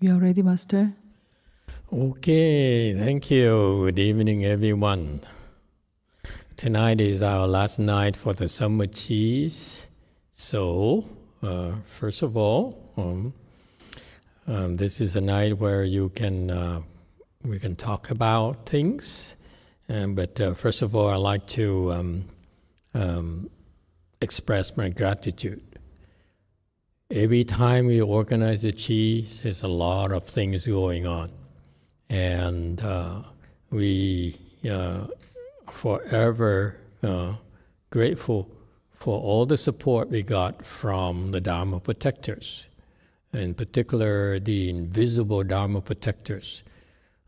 You are ready, Master? Okay, thank you. Good evening, everyone. Tonight is our last night for the summer cheese. So, first of all, this is a night where we can talk about things. But first of all, I'd like to express my gratitude. Every time we organize the cheese, there's a lot of things going on. And we forever grateful for all the support we got from the Dharma protectors, in particular the invisible Dharma protectors.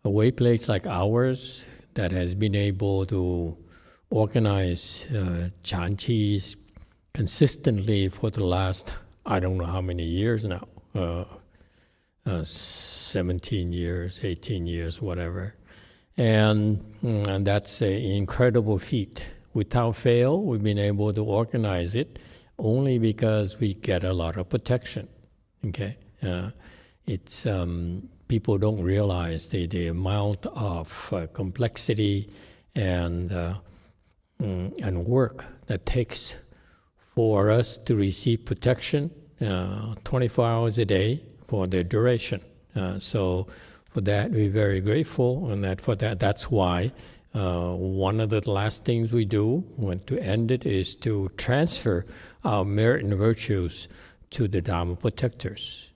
A way place like ours that has been able to organize chantis consistently for the last, I don't know how many years now, 17 years, 18 years, whatever. And that's an incredible feat. Without fail, we've been able to organize it only because we get a lot of protection. Okay, it's people don't realize the amount of complexity and work that takes for us to receive protection 24 hours a day for the duration. So for that, we're very grateful, and that's why one of the last things we do when to end it is to transfer our merit and virtues to the Dharma protectors,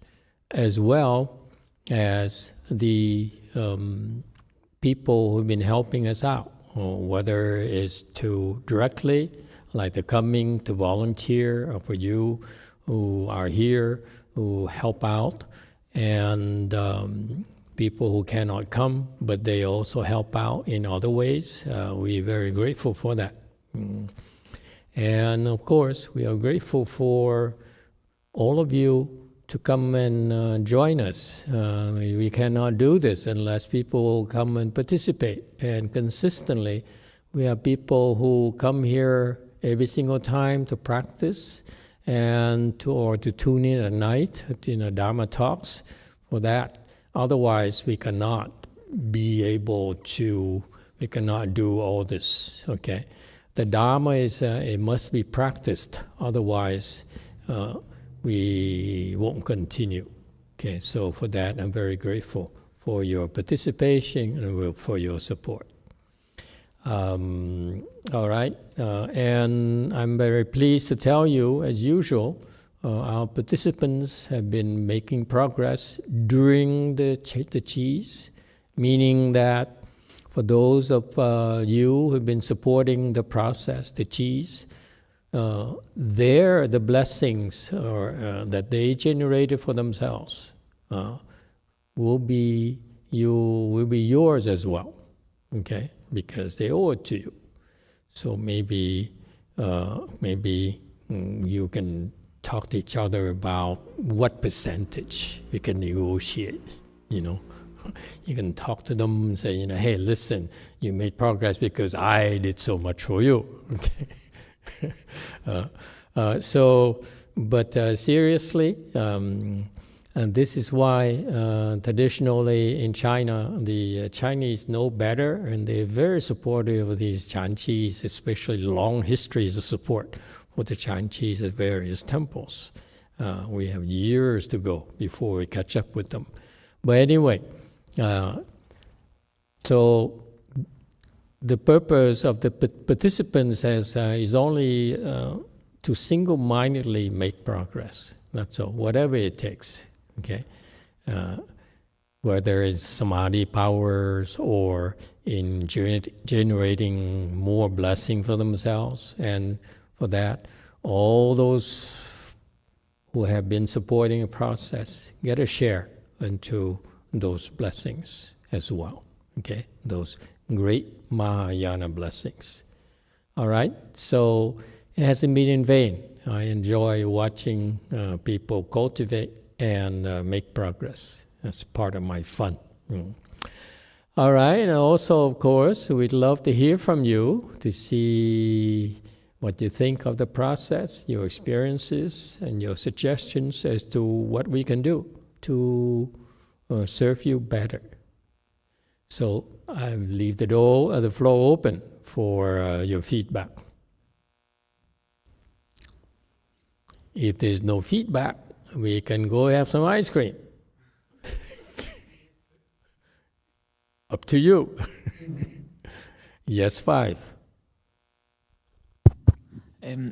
as well as the people who've been helping us out, whether it's to directly, like the coming to volunteer, or for you who are here, who help out, and people who cannot come, but they also help out in other ways. We're very grateful for that. And of course, we are grateful for all of you to come and join us. We cannot do this unless people come and participate. And consistently, we have people who come here every single time to practice and to tune in at night, Dharma talks for that. Otherwise, we cannot do all this, okay? The Dharma it must be practiced, otherwise we won't continue. Okay, so for that, I'm very grateful for your participation and for your support. All right, and I'm very pleased to tell you, as usual, our participants have been making progress during the cheese, meaning that for those of you who've been supporting the process, the cheese, the blessings that they generated for themselves will be yours as well, okay? Because they owe it to you. So maybe you can talk to each other about what percentage we can negotiate, You can talk to them and say, hey, listen, you made progress because I did so much for you, okay? Seriously, and this is why traditionally in China, the Chinese know better, and they're very supportive of these chantis, especially long histories of support for the chantis at various temples. We have years to go before we catch up with them. But anyway, so the purpose of the participants is only to single-mindedly make progress. That's all, whatever it takes. Okay, whether it's samadhi powers or in generating more blessing for themselves, and for that, all those who have been supporting the process get a share into those blessings as well. Okay, those great Mahayana blessings. All right, so it hasn't been in vain. I enjoy watching people cultivate and make progress. That's part of my fun. All right, and also, of course, we'd love to hear from you, to see what you think of the process, your experiences, and your suggestions as to what we can do to serve you better. So I leave the floor open for your feedback. If there's no feedback, we can go have some ice cream. Up to you. Yes, 5.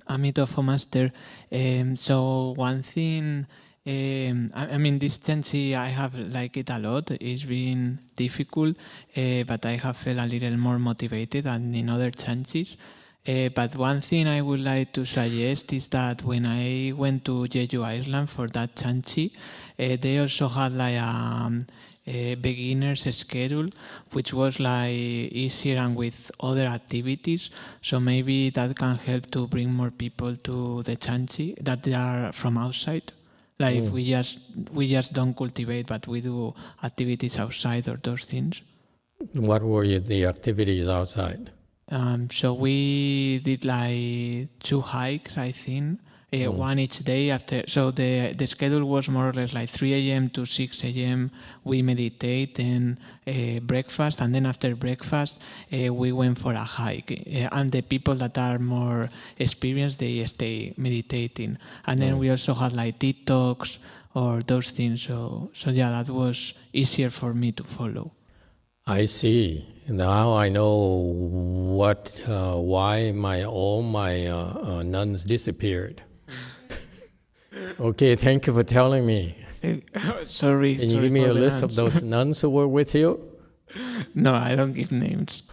Amitabha Master. So one thing, I mean, this chanchi, I have liked it a lot. It's been difficult, but I have felt a little more motivated than in other chanchis. But one thing I would like to suggest is that when I went to Jeju Island for that chanchi, they also had like a beginner's schedule, which was like easier and with other activities. So maybe that can help to bring more people to the chanchi that they are from outside. Like if we just don't cultivate, but we do activities outside or those things. What were the activities outside? So we did like 2 hikes, I think, one each day after. So the schedule was more or less like 3 a.m. to 6 a.m. we meditate and breakfast, and then after breakfast we went for a hike. And the people that are more experienced, they stay meditating. And then we also had like TikToks or those things. So yeah, that was easier for me to follow. I see. Now I know why all my nuns disappeared. Okay, thank you for telling me. Sorry. Can you give me a list of those nuns who were with you? No, I don't give names.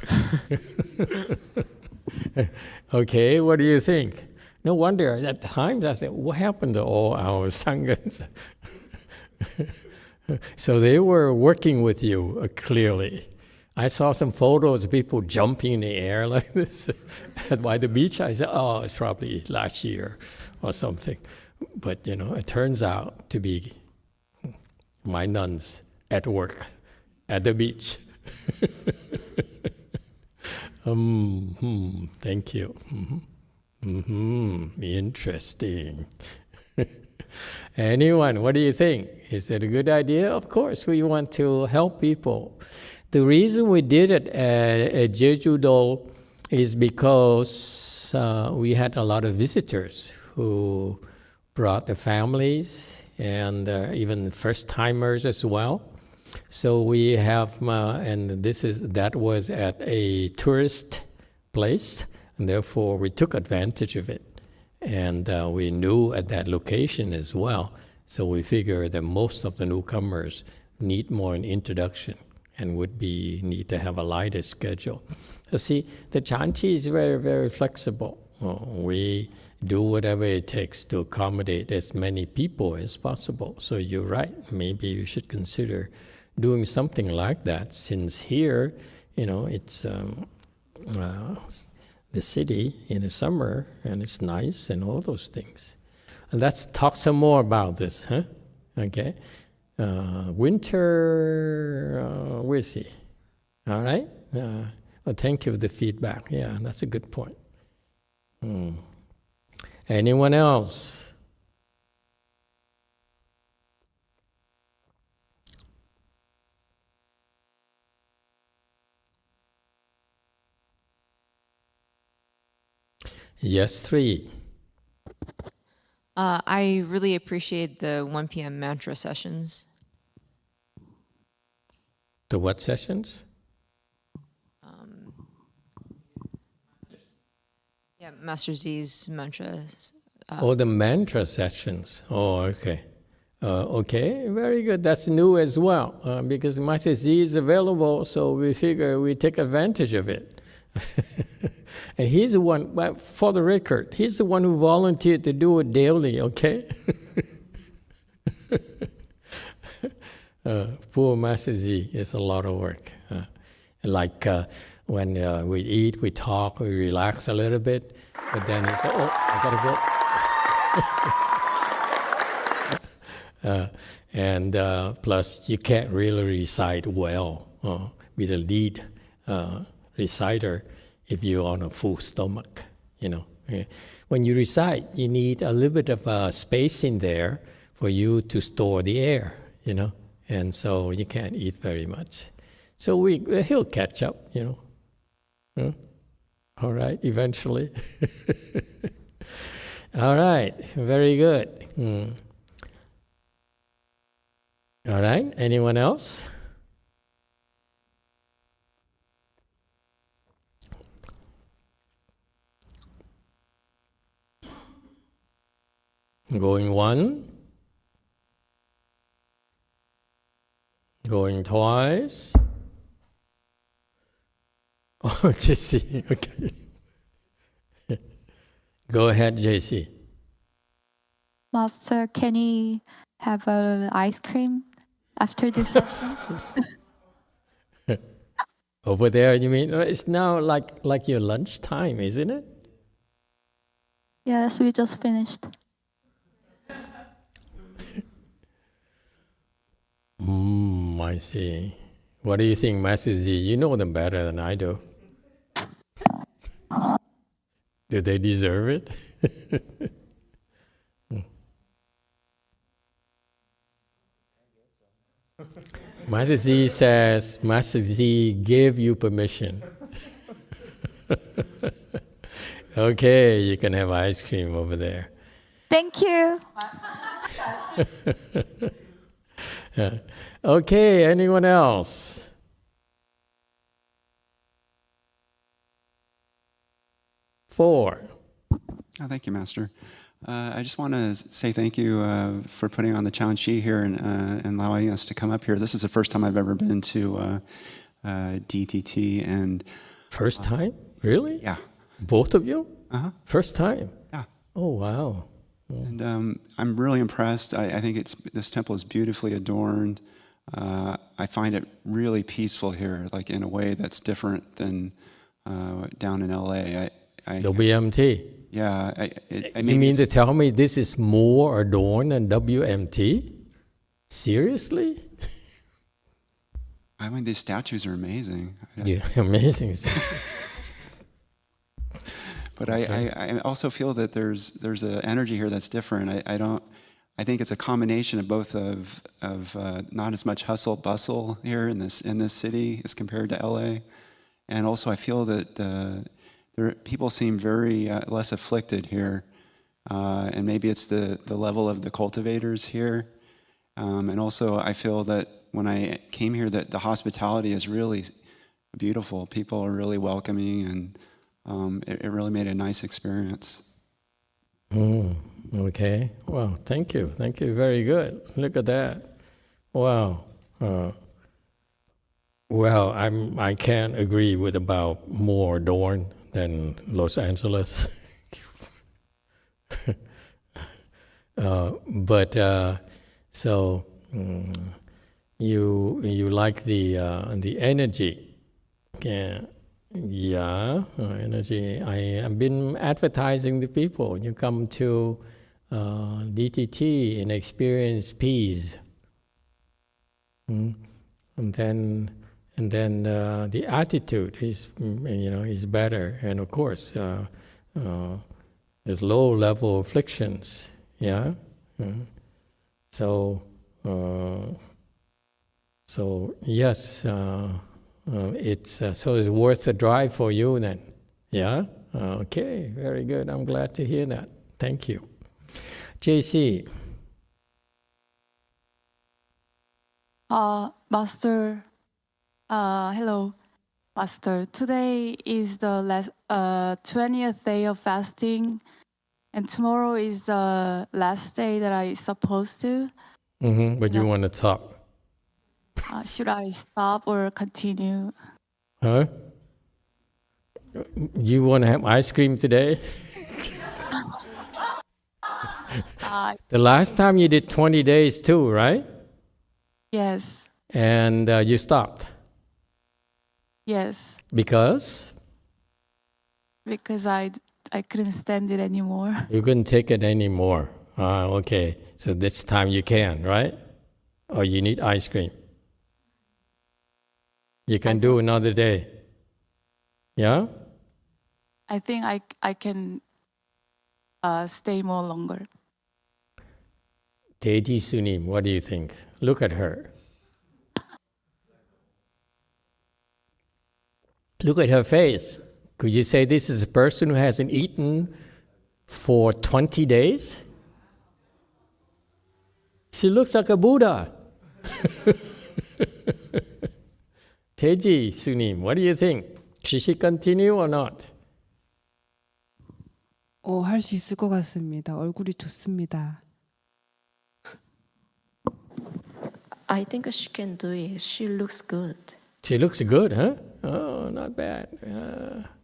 Okay, what do you think? No wonder at times I said, what happened to all our sanghas? So they were working with you clearly. I saw some photos of people jumping in the air like this by the beach. I said, oh, it's probably last year or something. But, it turns out to be my nuns at work at the beach. Thank you. Interesting. Anyone, what do you think? Is it a good idea? Of course, we want to help people. The reason we did it at Jeju-do is because we had a lot of visitors who brought their families and even first-timers as well. So we have, and that was at a tourist place, and therefore we took advantage of it. And we knew at that location as well. So we figured that most of the newcomers need more an introduction and would need to have a lighter schedule. So see, the chanchi is very, very flexible. We do whatever it takes to accommodate as many people as possible. So you're right, maybe you should consider doing something like that, since here, it's the city in the summer, and it's nice and all those things. And let's talk some more about this, huh? Okay. Winter, we'll see. All right? Well, thank you for the feedback. Yeah, that's a good point. Anyone else? Yes, 3. I really appreciate the 1 p.m. mantra sessions. The what sessions? Yeah, Master Z's mantras. The mantra sessions. Oh, okay. Okay, very good. That's new as well, because Master Z is available, so we figure we take advantage of it. And he's the one, for the record, he's the one who volunteered to do it daily, okay? Poor Master Z, it's a lot of work. When we eat, we talk, we relax a little bit, but then he said, oh, I gotta go. And plus, you can't really recite well, be the lead reciter if you're on a full stomach, When you recite, you need a little bit of space in there for you to store the air, and so you can't eat very much. So he'll catch up, you know. Huh? All right, eventually. All right, very good. All right, anyone else? Going one, going twice. Oh, JC, okay. Go ahead, JC. Master, can you have ice cream after this session? Over there, you mean? It's now like your lunchtime, isn't it? Yes, we just finished. I see. What do you think, Master Z? You know them better than I do. Do they deserve it? Master Z says, Master Z gave you permission. Okay, you can have ice cream over there. Thank you. Okay, anyone else? Four. Oh, thank you, Master. I just want to say thank you for putting on the challenge sheet here and allowing us to come up here. This is the first time I've ever been to DTT. And First time? Really? yeah. Both of you? Uh-huh. First time? Yeah. Oh, wow. And I'm really impressed. I think this temple is beautifully adorned. I find it really peaceful here, like in a way that's different than down in LA. WMT? Yeah. You mean to tell me this is more adorned than WMT? Seriously? I mean, these statues are amazing. Yeah, amazing. But I also feel that there's an energy here that's different. I think it's a combination of both of not as much hustle bustle here in this city as compared to LA, and also I feel that people seem very less afflicted here, and maybe it's the level of the cultivators here, and also I feel that when I came here that the hospitality is really beautiful. People are really welcoming, and it really made a nice experience. Okay. Wow. Thank you. Thank you. Very good. Look at that. Wow. Well, I can't agree with about more adorned than Los Angeles. You like the energy. Yeah, energy. I have been advertising to people. You come to DTT and experience peace, and then the attitude is is better. And of course, there's low level afflictions. Yeah, so yes. It's worth the drive for you then. Yeah? Okay, very good. I'm glad to hear that. Thank you. JC. Master, hello, Master. Today is the 20th day of fasting, and tomorrow is the last day that I supposed to. But you want to talk. Should I stop or continue? Huh? You want to have ice cream today? The last time you did 20 days too, right? Yes. And you stopped? Yes. Because? Because I couldn't stand it anymore. You couldn't take it anymore. Okay. So this time you can, right? Or you need ice cream? You can do another day. Yeah? I think I can stay more longer. Teji Sunim, what do you think? Look at her. Look at her face. Could you say this is a person who hasn't eaten for 20 days? She looks like a Buddha. Teji Sunim, what do you think? Should she continue or not? 할 수 있을 것 같습니다. 얼굴이 좋습니다. I think she can do it. She looks good. She looks good, huh? Oh, not bad.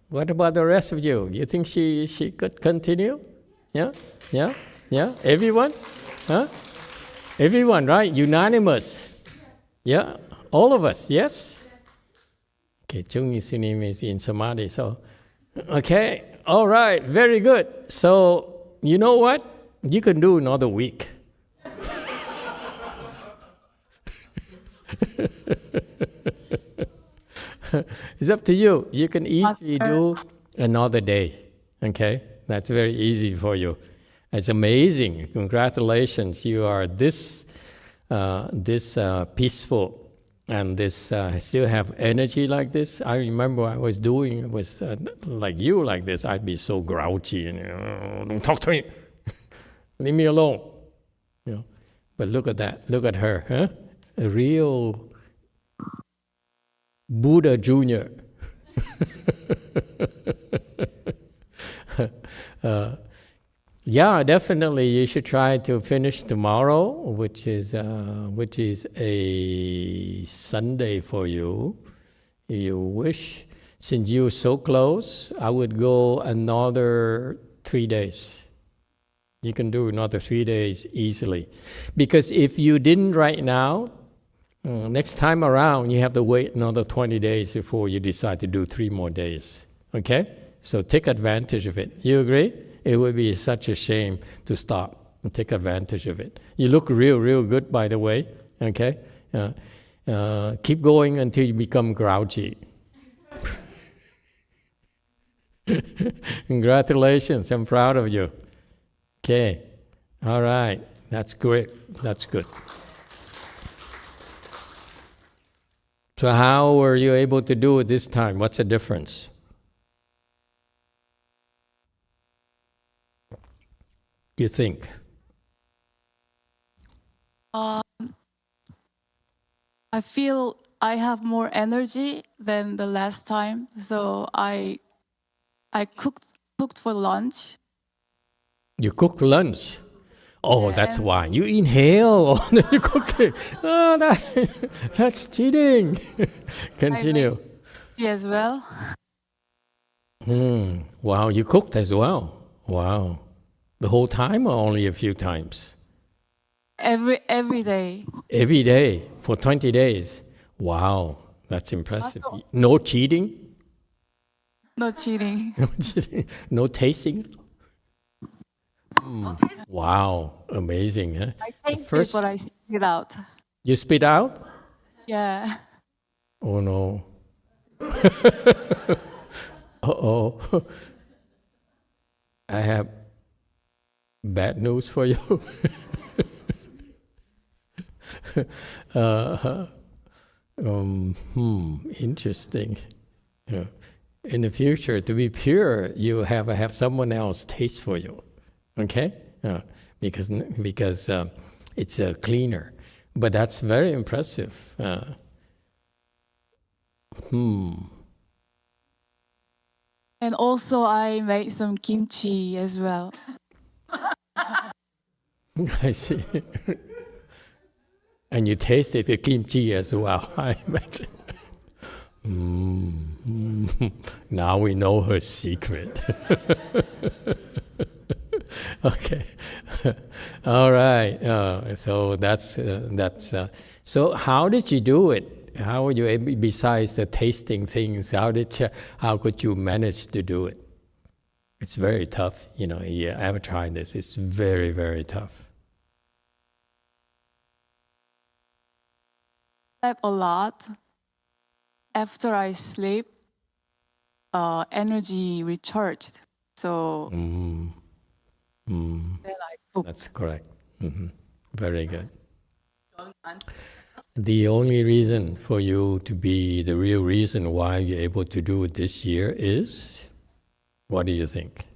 What about the rest of you? You think she could continue? Yeah? Yeah? Yeah? Everyone? Huh? Everyone, right? Unanimous? Yeah? All of us, yes? Okay, Chung Sunim is in Samadhi, so... Okay, all right, very good. So, you know what? You can do another week. It's up to you. You can easily do another day. Okay? That's very easy for you. It's amazing. Congratulations. You are this peaceful and this still have energy like this. I remember I was doing with like you like this. I'd be so grouchy and don't talk to me. Leave me alone. You know. But look at that. Look at her. Huh? A real Buddha Junior. Yeah, definitely. You should try to finish tomorrow, which is a Sunday for you. You wish, since you're so close, I would go another 3 days. You can do another 3 days easily, because if you didn't right now, next time around you have to wait another 20 days before you decide to do 3 more days. Okay, so take advantage of it. You agree? It would be such a shame to stop and take advantage of it. You look real good, by the way. Okay? Keep going until you become grouchy. Congratulations, I'm proud of you. Okay, all right, that's great, that's good. So how were you able to do it this time? What's the difference? You think? I feel I have more energy than the last time, so I cooked for lunch. You cook lunch? Oh, Yeah, that's and- why. You inhale, then you cook it. Oh, that's cheating. Continue. tea as well. Wow, you cooked as well. Wow. The whole time or only a few times? Every day. Every day for 20 days. Wow, that's impressive. No cheating? No cheating. No cheating? No tasting? Wow, amazing, huh? I taste it, but I spit it out. You spit out? Yeah. Oh no. Uh-oh. I have bad news for you. Interesting. Yeah. In the future, to be pure, you have someone else taste for you. Okay? Because it's cleaner. But that's very impressive. And also I made some kimchi as well. I see. And you tasted the kimchi as well, I imagine. Now we know her secret. Okay. All right. So that's. So how did you do it? How were you able, besides the tasting things? How could you manage to do it? It's very tough. You know, you ever tried this? It's very, very tough. Slept a lot. After I sleep, energy recharged. So then I cook. That's correct. Very good. The only reason for you to be the real reason why you're able to do it this year is, what do you think?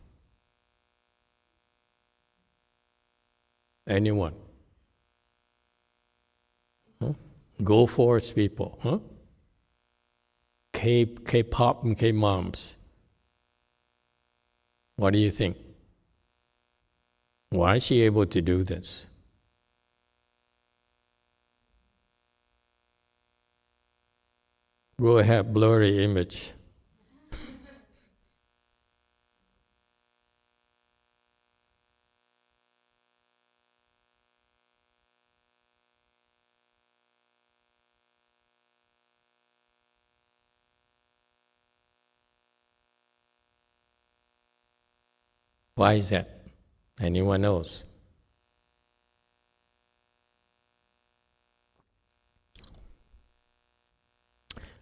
Anyone? Huh? Go Force people, huh? K-pop and K-moms. What do you think? Why is she able to do this? Go ahead, blurry image. Why is that? Anyone knows?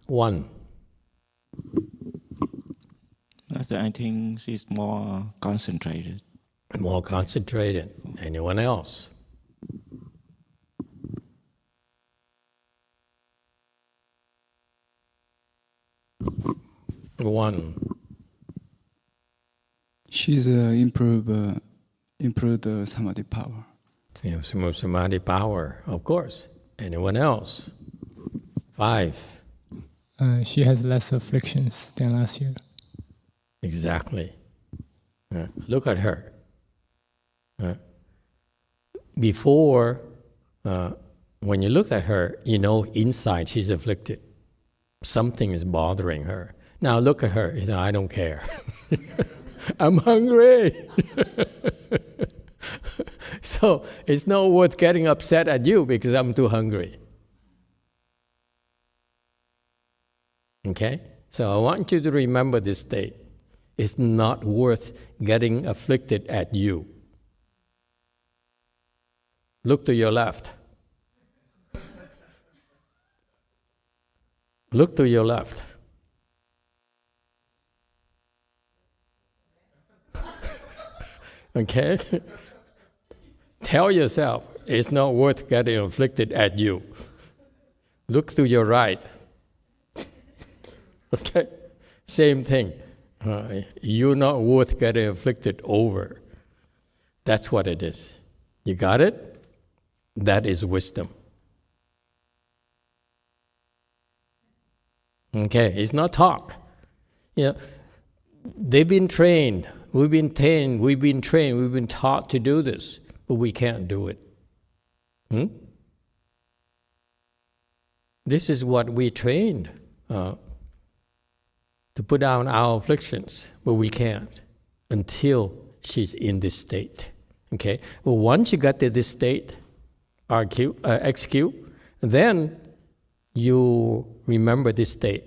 One. I think she's more concentrated. More concentrated. Anyone else? One. She's improved samadhi power. Samadhi power, of course. Anyone else? 5. She has less afflictions than last year. Exactly. Look at her. Before, when you look at her, you know inside she's afflicted. Something is bothering her. Now look at her. You say, I don't care. I'm hungry. So it's not worth getting upset at you because I'm too hungry. Okay? So I want you to remember this state. It's not worth getting afflicted at you. Look to your left. Look to your left. Okay? Tell yourself it's not worth getting afflicted at you. Look to your right. Okay? Same thing. You're not worth getting afflicted over. That's what it is. You got it? That is wisdom. Okay, it's not talk. You know, they've been trained. We've been trained. We've been taught to do this, but we can't do it. This is what we trained to put down our afflictions, but we can't until she's in this state. Okay. Well, once you get to this state, XQ, then you remember this state.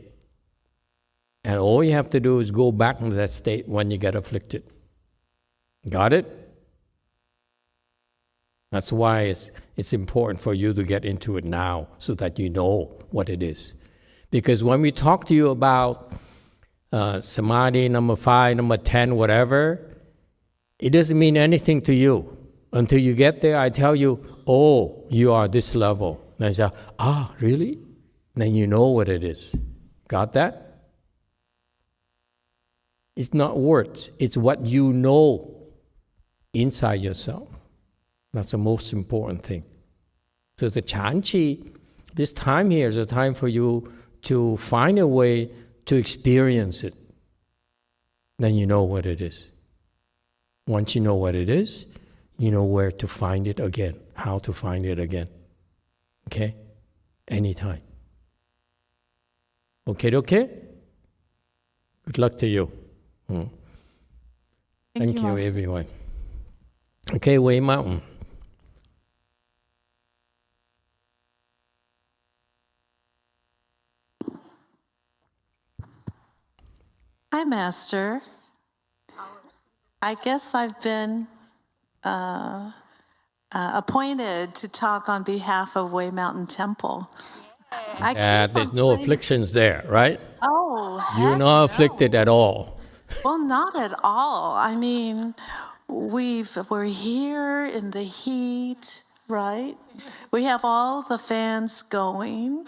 And all you have to do is go back into that state when you get afflicted. Got it? That's why it's important for you to get into it now so that you know what it is. Because when we talk to you about samadhi, number 5, number 10, whatever, it doesn't mean anything to you. Until you get there, I tell you, oh, you are this level. And I say, really? Then you know what it is. Got that? It's not words. It's what you know inside yourself. That's the most important thing. So the Chanchi, this time here is a time for you to find a way to experience it. Then you know what it is. Once you know what it is, you know where to find it again, how to find it again. Okay? Anytime. Okay? Good luck to you. Thank you, everyone. Okay, Way Mountain. Hi, Master. I guess I've been appointed to talk on behalf of Way Mountain Temple. There's no afflictions there, right? Oh, you're not afflicted at all. Well, not at all. I mean, we're here in the heat. right? We have all the fans going.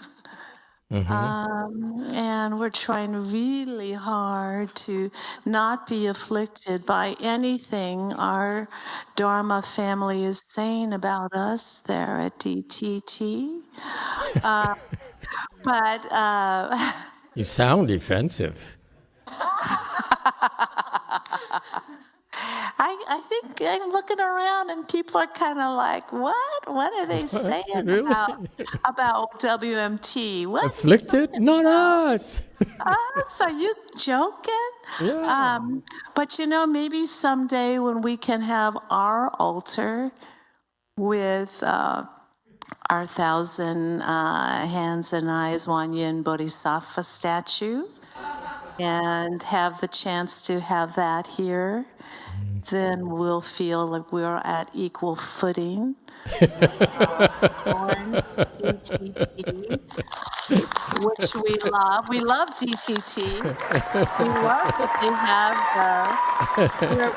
And we're trying really hard to not be afflicted by anything our Dharma family is saying about us there at DTT. But You sound defensive. I think I'm looking around and people are kind of like, what? What are they saying Really? about WMT? What? Afflicted? Not us. Us? Are you joking? Yeah. But maybe someday when we can have our altar with our 1,000 hands and eyes Wanyin Bodhisattva statue and have the chance to have that here, then we'll feel like we're at equal footing. DTT, which we love. We love DTT. We love that they have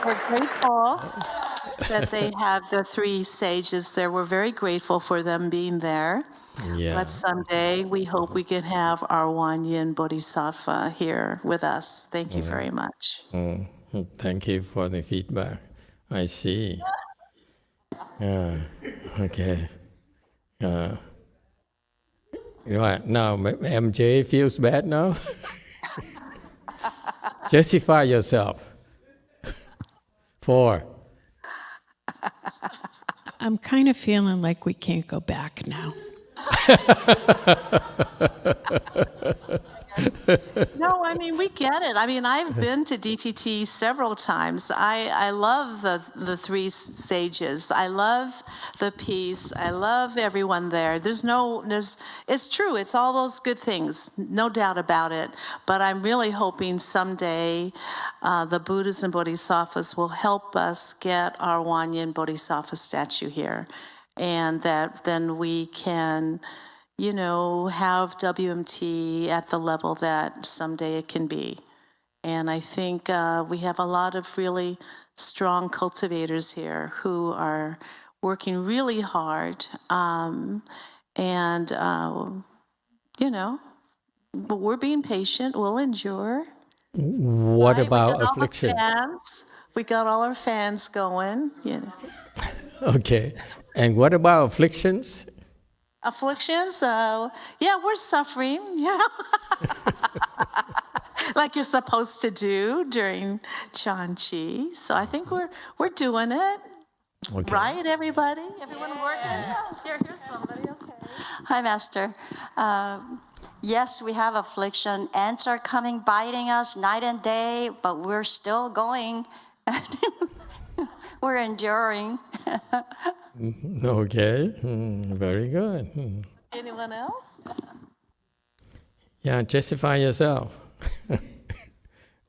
we're grateful that they have the 3 sages there. We're very grateful for them being there. Yeah. But someday we hope we can have our Wanyin Bodhisattva here with us. Thank you very much. Thank you for the feedback. I see. Okay. Right now, MJ feels bad now. Justify yourself. 4. I'm kind of feeling like we can't go back now. No, I mean, we get it. I mean, I've been to DTT several times. I love the 3 sages. I love the peace. I love everyone there. It's true. It's all those good things. No doubt about it. But I'm really hoping someday the Buddhas and Bodhisattvas will help us get our Wanyin Bodhisattva statue here. And that then we can, have WMT at the level that someday it can be. And I think we have a lot of really strong cultivators here who are working really hard. But we're being patient. We'll endure. What Right? about affliction? We got all our fans going. Okay. And what about afflictions? Afflictions? We're suffering. Yeah. Like you're supposed to do during Chanchi. So I think we're doing it. Okay. Right, everybody? Everyone working? Here's somebody. Okay. Hi, Master. Yes, we have affliction. Ants are coming, biting us night and day, but we're still going. We're enduring. Okay, very good. Anyone else? Yeah, justify yourself.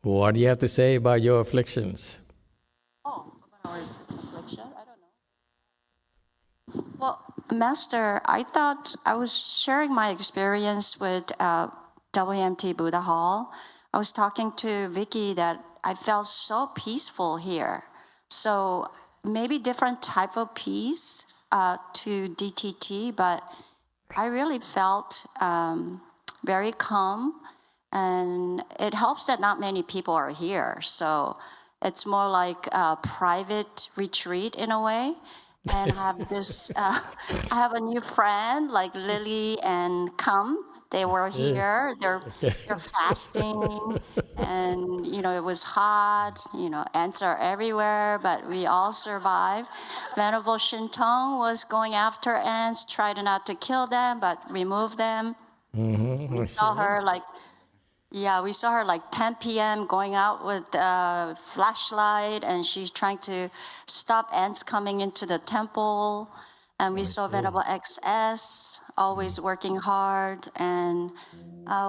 What do you have to say about your afflictions? Oh, about our affliction? I don't know. Well, Master, I thought I was sharing my experience with WMT Buddha Hall. I was talking to Vicky that I felt so peaceful here. So maybe different type of peace to DTT, but I really felt very calm, and it helps that not many people are here. So it's more like a private retreat in a way. And I have this, I have a new friend like Lily and Kam. They were here. They're fasting, and it was hot. Ants are everywhere, but we all survived. Venerable Shintong was going after ants, tried not to kill them, but remove them. We saw her like 10 p.m. going out with a flashlight, and she's trying to stop ants coming into the temple. And we saw Venerable XS always working hard. And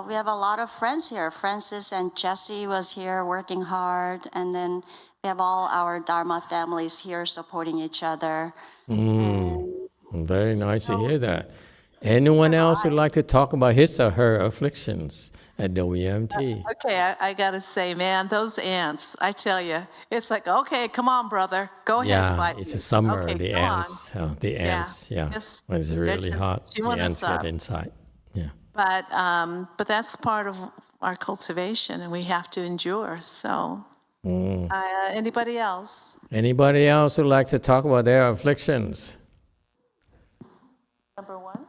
we have a lot of friends here. Francis and Jesse was here working hard. And then we have all our Dharma families here supporting each other. Very nice to hear that. Anyone else would like to talk about his or her afflictions at WMT? Okay, I gotta say, man, those ants, I tell you, it's like, okay, come on, brother, go ahead, Yeah, bite it's me. a summer, Okay, the come ants. The ants, yeah. Just, When it's they're really just hot, the chewing ants us get up. inside. Yeah. But that's part of our cultivation, and we have to endure. So, anybody else? Anybody else would like to talk about their afflictions? Number one?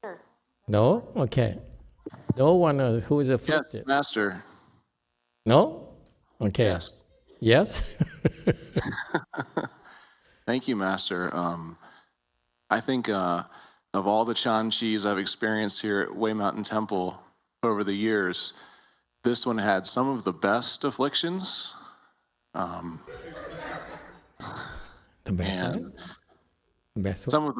Here. No? Okay. No one who is afflicted? Yes, Master. No? Okay. Yes. Yes? Thank you, Master. I think of all the Chanchis I've experienced here at Way Mountain Temple over the years, this one had some of the best afflictions. The best and best some of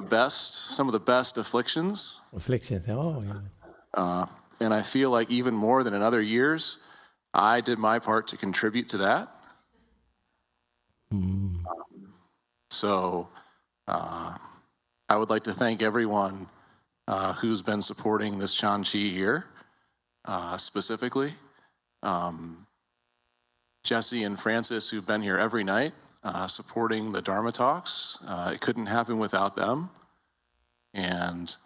the best afflictions. Afflictions, oh yeah. And I feel like even more than in other years, I did my part to contribute to that. So I would like to thank everyone who's been supporting this Chanchi here, specifically. Jesse and Francis, who've been here every night, supporting the Dharma talks. It couldn't happen without them. And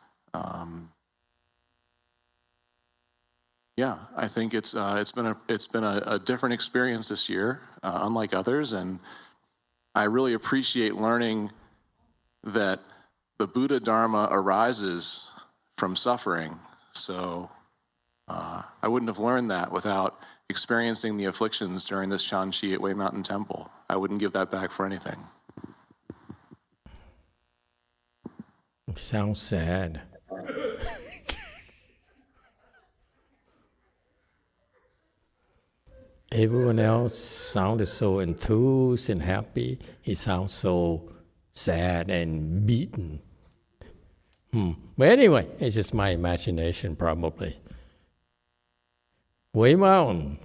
yeah, I think it's been a different experience this year, unlike others, and I really appreciate learning that the Buddha Dharma arises from suffering. So I wouldn't have learned that without experiencing the afflictions during this Chanchi at Way Mountain Temple. I wouldn't give that back for anything. Sounds sad. Everyone else sounded so enthused and happy. He sounds so sad and beaten. But anyway, it's just my imagination, probably. Way Mountain.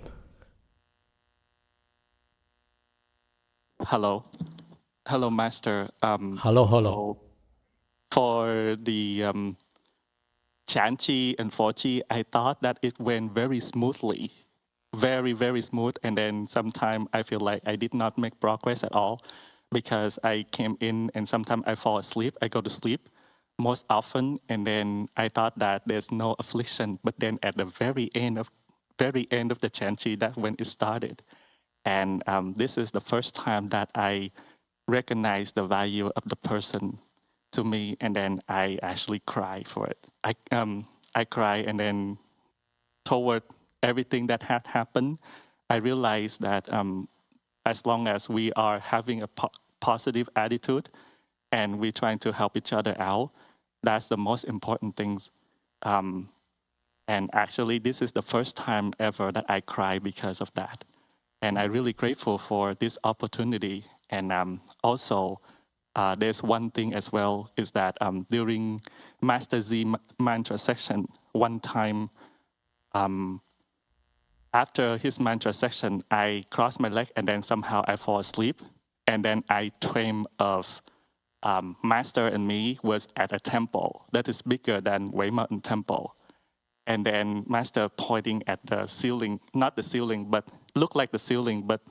Hello. Hello, Master. Hello. So for the Chanchi and Fochi, I thought that it went very smoothly. Very, very smooth. And then sometimes I feel like I did not make progress at all because I came in and sometimes I fall asleep. I go to sleep most often. And then I thought that there's no affliction. But then at the very end of the Chanchi, that's when it started. And this is the first time that I recognize the value of the person to me. And then I actually cry for it. I cry, and then toward everything that had happened, I realized that as long as we are having a positive attitude and we're trying to help each other out, that's the most important things. And actually, this is the first time ever that I cry because of that. And I'm really grateful for this opportunity. And also, there's one thing as well, is that during Master Z mantra section, one time, after his mantra section, I cross my leg and then somehow I fall asleep. And then I dream of Master and me was at a temple that is bigger than Way Mountain Temple. And then Master pointing at the ceiling, not the ceiling, but looked like the ceiling, but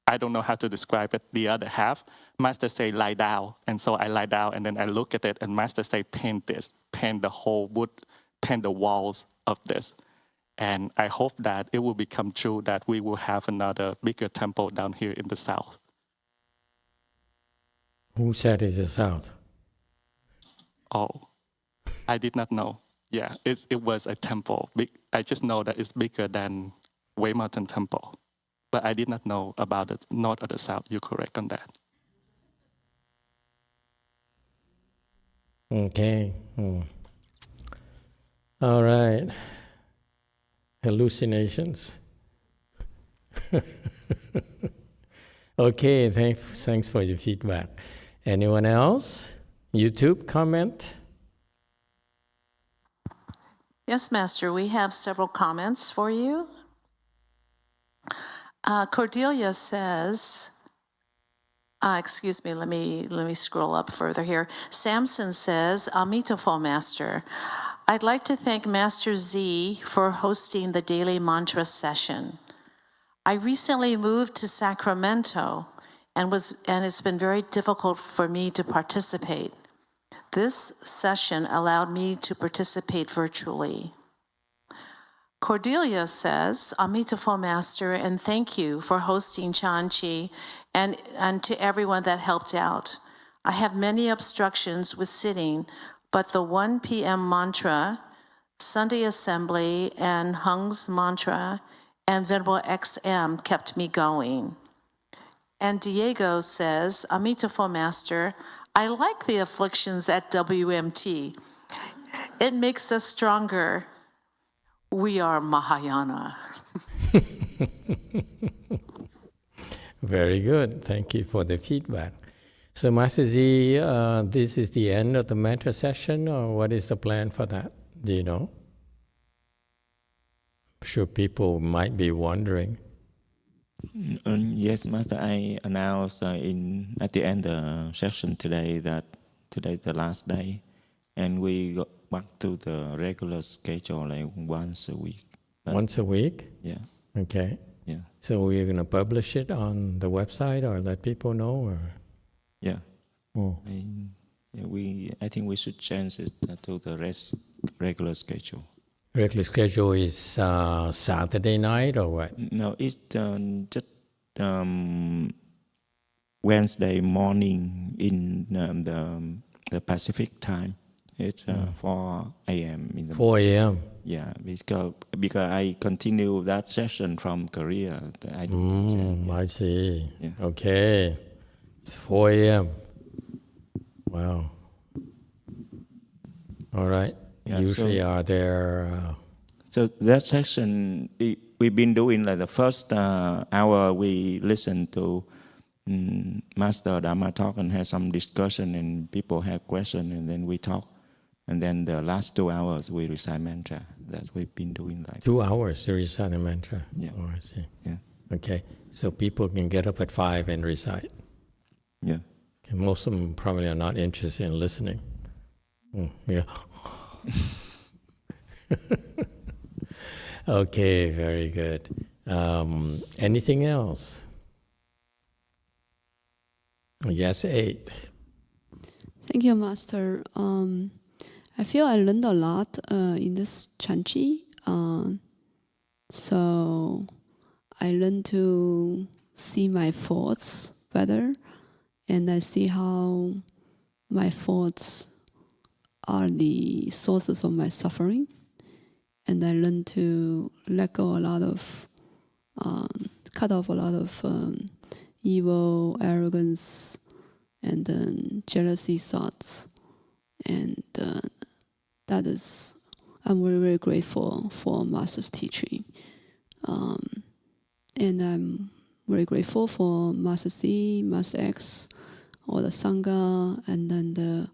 I don't know how to describe it, the other half. Master say, lie down. And so I lie down and then I look at it and Master say, paint this, paint the whole wood, paint the walls of this. And I hope that it will become true that we will have another bigger temple down here in the south. Who said it's the south? Oh, I did not know. Yeah, it was a temple. I just know that it's bigger than Way Mountain Temple. But I did not know about the north or the south. You're correct on that. Okay. All right. Hallucinations. Okay, thanks for your feedback. Anyone else? YouTube comment? Yes, Master, we have several comments for you. Cordelia says, Excuse me, let me scroll up further here. Samson says, Amitabha Master, I'd like to thank Master Z for hosting the daily mantra session. I recently moved to Sacramento and it's been very difficult for me to participate. This session allowed me to participate virtually. Cordelia says, Amitabha Master, and thank you for hosting Chanchi and to everyone that helped out. I have many obstructions with sitting, but the 1 p.m. mantra, Sunday assembly, and Hung's mantra, and Venerable XM kept me going. And Diego says, Amitabha Master, I like the afflictions at WMT. It makes us stronger. We are Mahayana. Very good. Thank you for the feedback. So, Master Z, this is the end of the mantra session, or what is the plan for that? Do you know? I'm sure people might be wondering. Yes, Master, I announced at the end of the session today that today is the last day, and we go back to the regular schedule like once a week. Once a week? Yeah. Okay. Yeah. So we're going to publish it on the website or let people know? Or? Yeah. Oh. I think we should change it to the regular schedule. Regular schedule is Saturday night or what? No, it's just Wednesday morning in the Pacific time. It's 4 a.m. in the 4 a.m. Yeah, because I continue that session from Korea. I see. Yeah. Okay. It's 4 a.m. Wow. All right. Yeah, Usually are there... So that session, we've been doing like the first hour we listen to Master Dharma talk and have some discussion and people have questions and then we talk. And then the last 2 hours we recite mantra. That we've been doing like 2 hours to recite a mantra? Yeah. Oh, I see. Yeah. Okay. So people can get up at 5 and recite? Yeah. Okay. Most of them probably are not interested in listening. Yeah. Okay, very good. Anything else? Yes, 8. Thank you, Master. I feel I learned a lot in this Chanchi. So I learned to see my thoughts better, and I see how my thoughts are the sources of my suffering. And I learned to let go a lot of, cut off a lot of evil, arrogance, and then jealousy thoughts. And that is, I'm very, very grateful for Master's teaching. And I'm very grateful for Master C, Master X, or the Sangha, and then the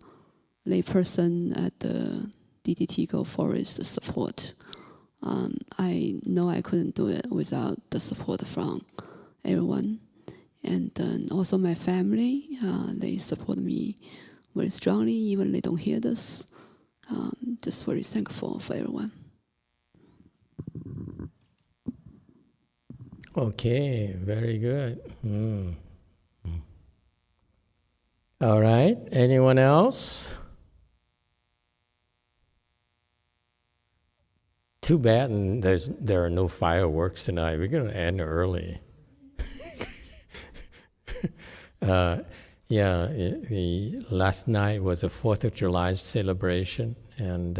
lay person at the DTT Go Forest, the support. I know I couldn't do it without the support from everyone. And then also my family, they support me very strongly, even they don't hear this. Just very thankful for everyone. Okay, very good. All right, anyone else? Too bad there are no fireworks tonight. We're going to end early. Last night was a 4th of July celebration, and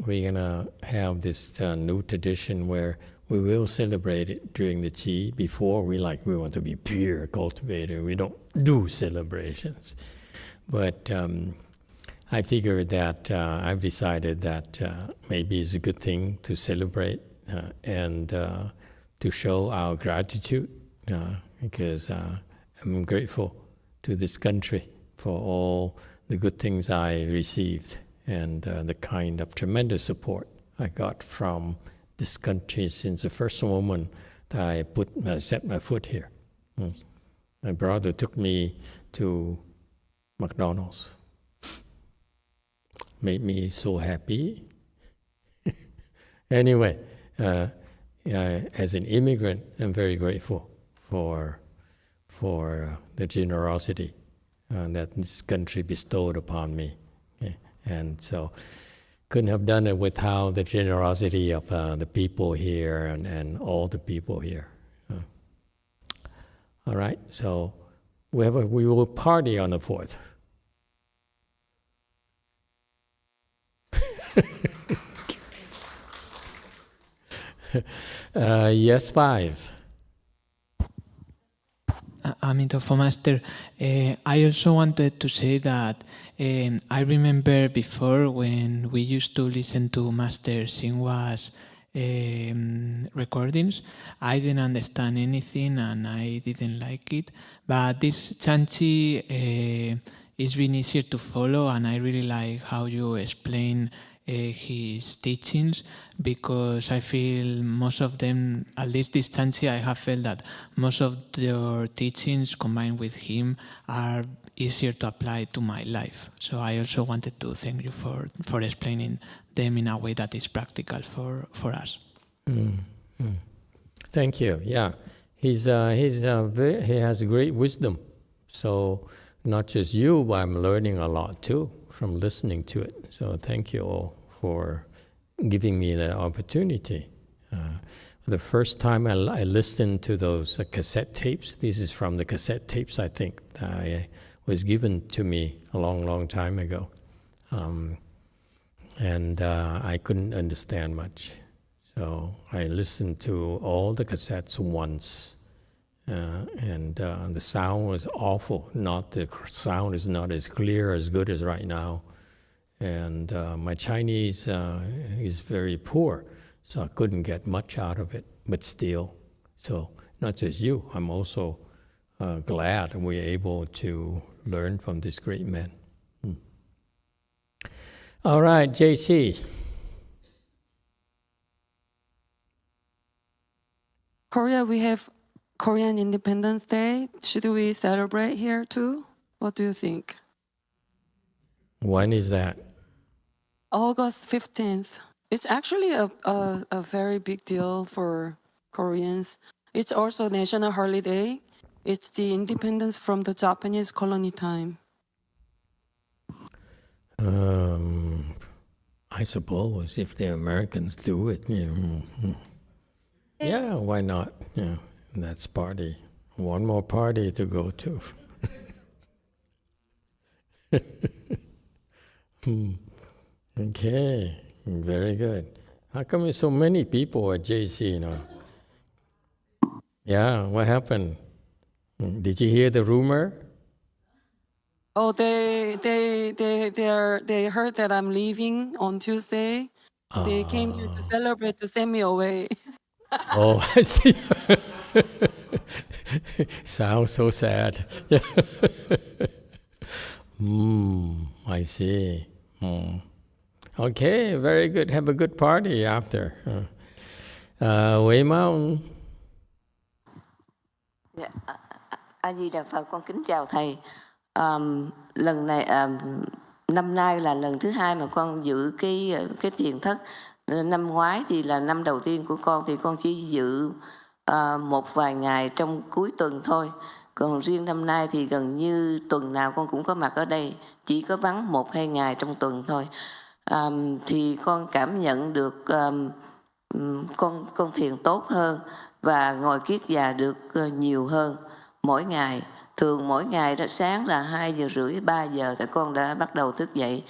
we're going to have this new tradition where we will celebrate it during the Qi. Before, we want to be pure cultivator. We don't do celebrations. But I figured that I've decided that maybe it's a good thing to celebrate and to show our gratitude because I'm grateful to this country for all the good things I received and the kind of tremendous support I got from this country since the first moment that I set my foot here. My brother took me to McDonald's. Made me so happy. Anyway, as an immigrant, I'm very grateful for the generosity that this country bestowed upon me. Okay? And so couldn't have done it without the generosity of the people here and all the people here. All right, so we will party on the 4th. Yes, 5. Amitabha Master, I also wanted to say that I remember before when we used to listen to Master YongHua's recordings, I didn't understand anything and I didn't like it. But this Chanchi it's been easier to follow, and I really like how you explain his teachings, because I feel most of them, at least this Chanchi, I have felt that most of your teachings combined with him are easier to apply to my life. So I also wanted to thank you for explaining them in a way that is practical for us. Thank you. Yeah, he has great wisdom. So not just you, but I'm learning a lot too from listening to it. So thank you all for giving me that opportunity. The first time I listened to those cassette tapes, this is from the cassette tapes, I think, that was given to me a long, long time ago. And I couldn't understand much. So I listened to all the cassettes once. And the sound was awful. The sound is not as clear, as good as right now. And my Chinese is very poor, so I couldn't get much out of it. But still, so not just you, I'm also glad we're able to learn from this great man. All right, JC. Korea, we have Korean Independence Day. Should we celebrate here too? What do you think? When is that? August 15th. It's actually a very big deal for Koreans. It's also national holiday. It's the independence from the Japanese colony time. I suppose if the Americans do it, yeah, why not? Yeah, that's party. One more party to go to. Okay, very good. How come there's so many people at JC now? Yeah, what happened? Did you hear the rumor? Oh, they heard that I'm leaving on Tuesday. They came here to celebrate to send me away. Oh, I see. Sounds so sad. I see. Okay, very good. Have a good party after. Huệ Mông. A Di Đà Phật, con kính chào thầy. Lần này năm nay là lần thứ hai mà con giữ cái thiền thất. Năm ngoái thì là năm đầu tiên của con, thì con chỉ giữ một vài ngày trong cuối tuần thôi. Còn riêng năm nay thì gần như tuần nào con cũng có mặt ở đây, chỉ có vắng 1-2 ngày trong tuần thôi. Thì con cảm nhận được con thiền tốt hơn và ngồi kiết già được nhiều hơn mỗi ngày. Thường mỗi ngày đó sáng là 2:30, 3 giờ thì con đã bắt đầu thức dậy.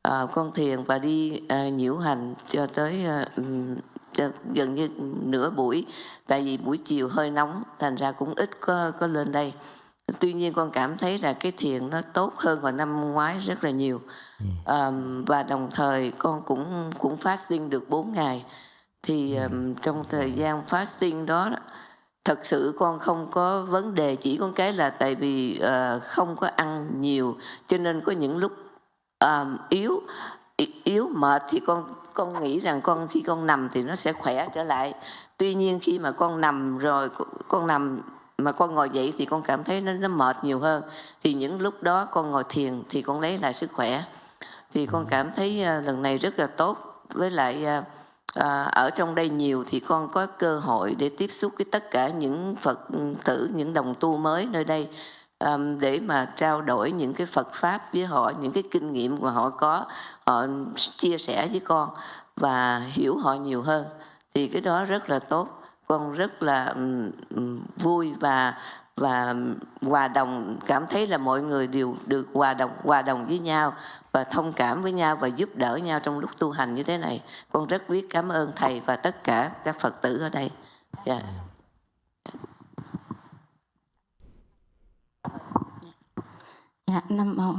Con thiền và đi nhiễu hành cho tới gần như nửa buổi. Tại vì buổi chiều hơi nóng, thành ra cũng ít có lên đây. Tuy nhiên con cảm thấy là cái thiền nó tốt hơn vào năm ngoái rất là nhiều. Và đồng thời con cũng fasting được 4 ngày. Thì trong thời gian fasting đó, thật sự con không có vấn đề, chỉ có cái là tại vì không có ăn nhiều, cho nên có những lúc yếu mệt thì con nghĩ rằng khi con nằm thì nó sẽ khỏe trở lại. Tuy nhiên khi mà con nằm rồi, con nằm mà con ngồi dậy thì con cảm thấy nó mệt nhiều hơn. Thì những lúc đó con ngồi thiền thì con lấy lại sức khỏe. Thì con cảm thấy lần này rất là tốt. Với lại ở trong đây nhiều thì con có cơ hội để tiếp xúc với tất cả những Phật tử, những đồng tu mới nơi đây, để mà trao đổi những cái Phật Pháp với họ, những cái kinh nghiệm mà họ có, họ chia sẻ với con và hiểu họ nhiều hơn. Thì cái đó rất là tốt. Con rất là vui và hòa đồng, cảm thấy là mọi người đều được hòa đồng với nhau và thông cảm với nhau và giúp đỡ nhau trong lúc tu hành như thế này. Con rất biết cảm ơn thầy và tất cả các Phật tử ở đây. Yeah. Dạ, Nam Mô.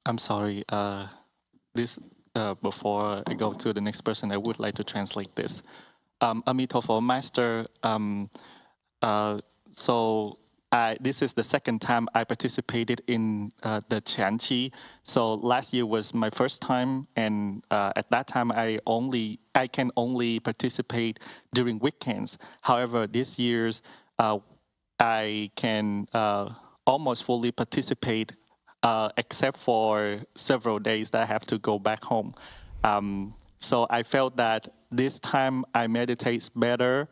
I'm sorry. Before I go to the next person, I would like to translate this. Amitabha Master. This is the second time I participated in the Chanqi. So last year was my first time, and at that time I can only participate during weekends. However, this year's I can almost fully participate, except for several days that I have to go back home. So I felt that this time I meditate better.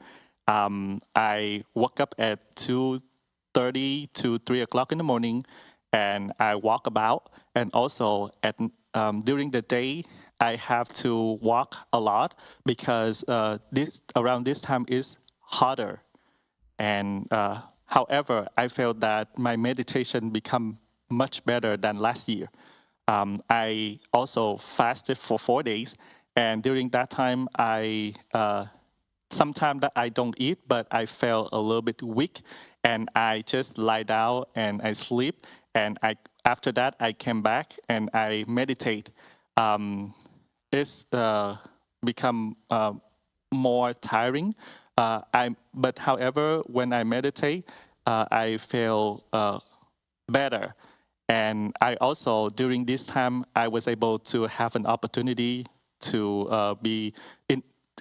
I woke up at 2:30 to 3 o'clock in the morning, and I walk about. And also during the day, I have to walk a lot because around this time is hotter. And however, I felt that my meditation become much better than last year. I also fasted for 4 days, and during that time, sometimes that I don't eat, but I felt a little bit weak, and I just lie down and I sleep. And after that, I came back and I meditate. It's become more tiring. But however, when I meditate, I feel better. And I also, during this time, I was able to have an opportunity to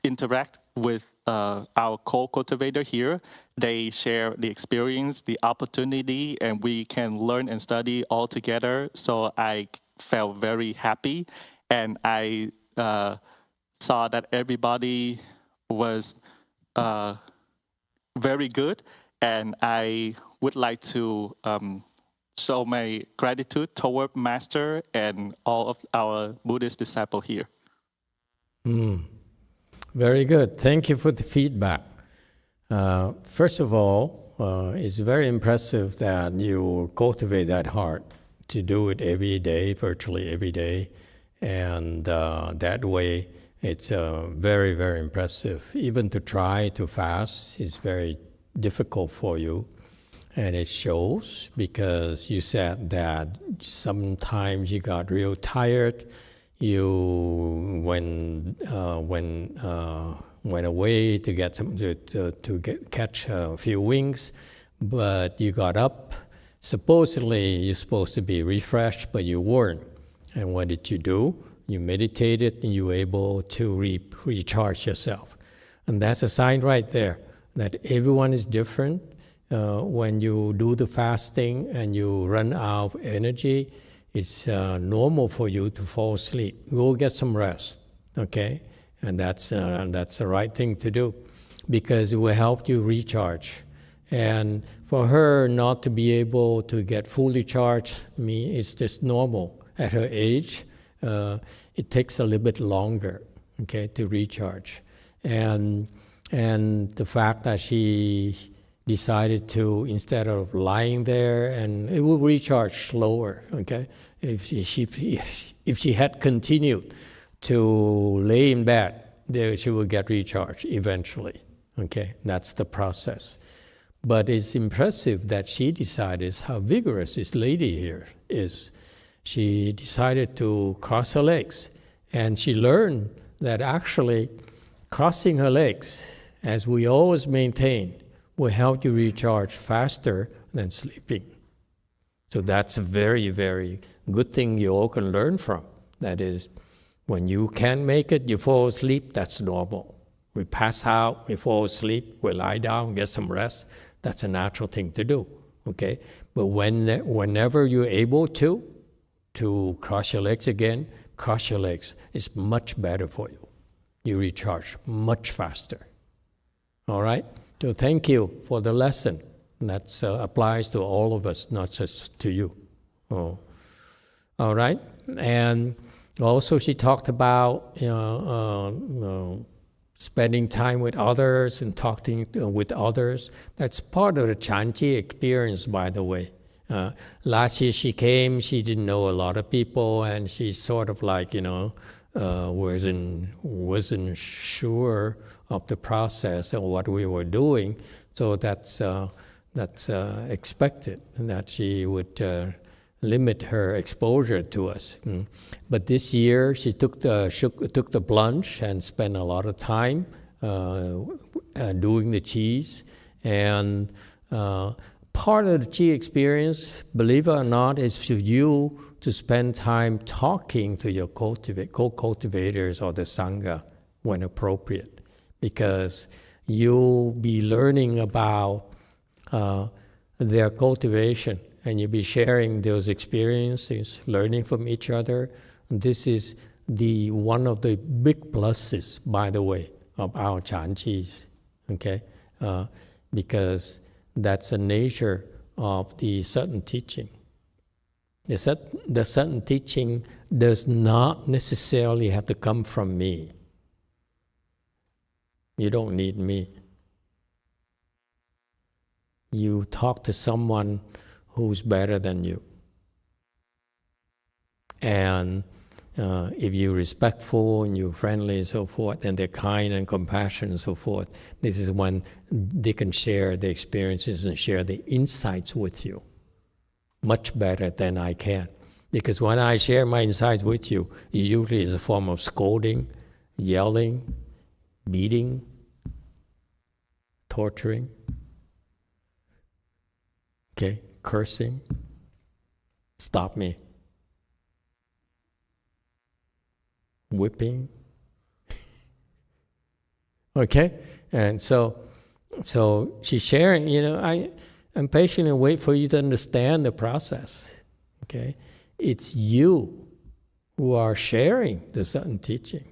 interact with our co-cultivator here. They share the experience, the opportunity, and we can learn and study all together. So I felt very happy, and I saw that everybody was very good, and I would like to show my gratitude toward Master and all of our Buddhist disciples here. Very good. Thank you for the feedback. First of all, it's very impressive that you cultivate that heart to do it every day, virtually every day. And that way, it's very, very impressive. Even to try to fast is very difficult for you. And it shows because you said that sometimes you got real tired. You went away to get catch a few wings, but you got up. Supposedly you're supposed to be refreshed, but you weren't. And what did you do? You meditated, and you were able to recharge yourself. And that's a sign right there that everyone is different. When you do the fasting and you run out of energy, it's normal for you to fall asleep. Go get some rest, okay? And that's the right thing to do because it will help you recharge. And for her not to be able to get fully charged, it's just normal. At her age, it takes a little bit longer, okay, to recharge. And the fact that she decided to, instead of lying there, and it will recharge slower, okay? If she had continued to lay in bed, there she will get recharged eventually, okay? That's the process. But it's impressive that she decided how vigorous this lady here is. She decided to cross her legs, and she learned that actually crossing her legs, as we always maintain, will help you recharge faster than sleeping. So that's a very, very good thing you all can learn from. That is, when you can't make it, you fall asleep, that's normal. We pass out, we fall asleep, we lie down, get some rest. That's a natural thing to do, okay? But whenever you're able to cross your legs again, cross your legs. It's much better for you. You recharge much faster. All right? So thank you for the lesson. That applies to all of us, not just to you. Oh. All right? And also she talked about spending time with others and talking with others. That's part of the Chanchi experience, by the way. Last year she came, she didn't know a lot of people, and she sort of like, wasn't sure of the process and what we were doing. So that's expected, that she would limit her exposure to us. But this year she took the plunge and spent a lot of time doing the cheese. And part of the chi experience, believe it or not, is for you to spend time talking to your co-cultivators or the Sangha when appropriate, because you'll be learning about their cultivation, and you'll be sharing those experiences, learning from each other. This is one of the big pluses, by the way, of our Chanchis, okay? Because that's the nature of the Sutton teaching. The Sutton teaching does not necessarily have to come from me. You don't need me. You talk to someone who's better than you. And if you're respectful and you're friendly and so forth, and they're kind and compassionate and so forth, this is when they can share their experiences and share the insights with you much better than I can. Because when I share my insights with you, it usually is a form of scolding, yelling, beating, torturing, okay, cursing. Stop me. Whipping. Okay? And so she's sharing, I'm patiently wait for you to understand the process. Okay? It's you who are sharing the Sutton teaching.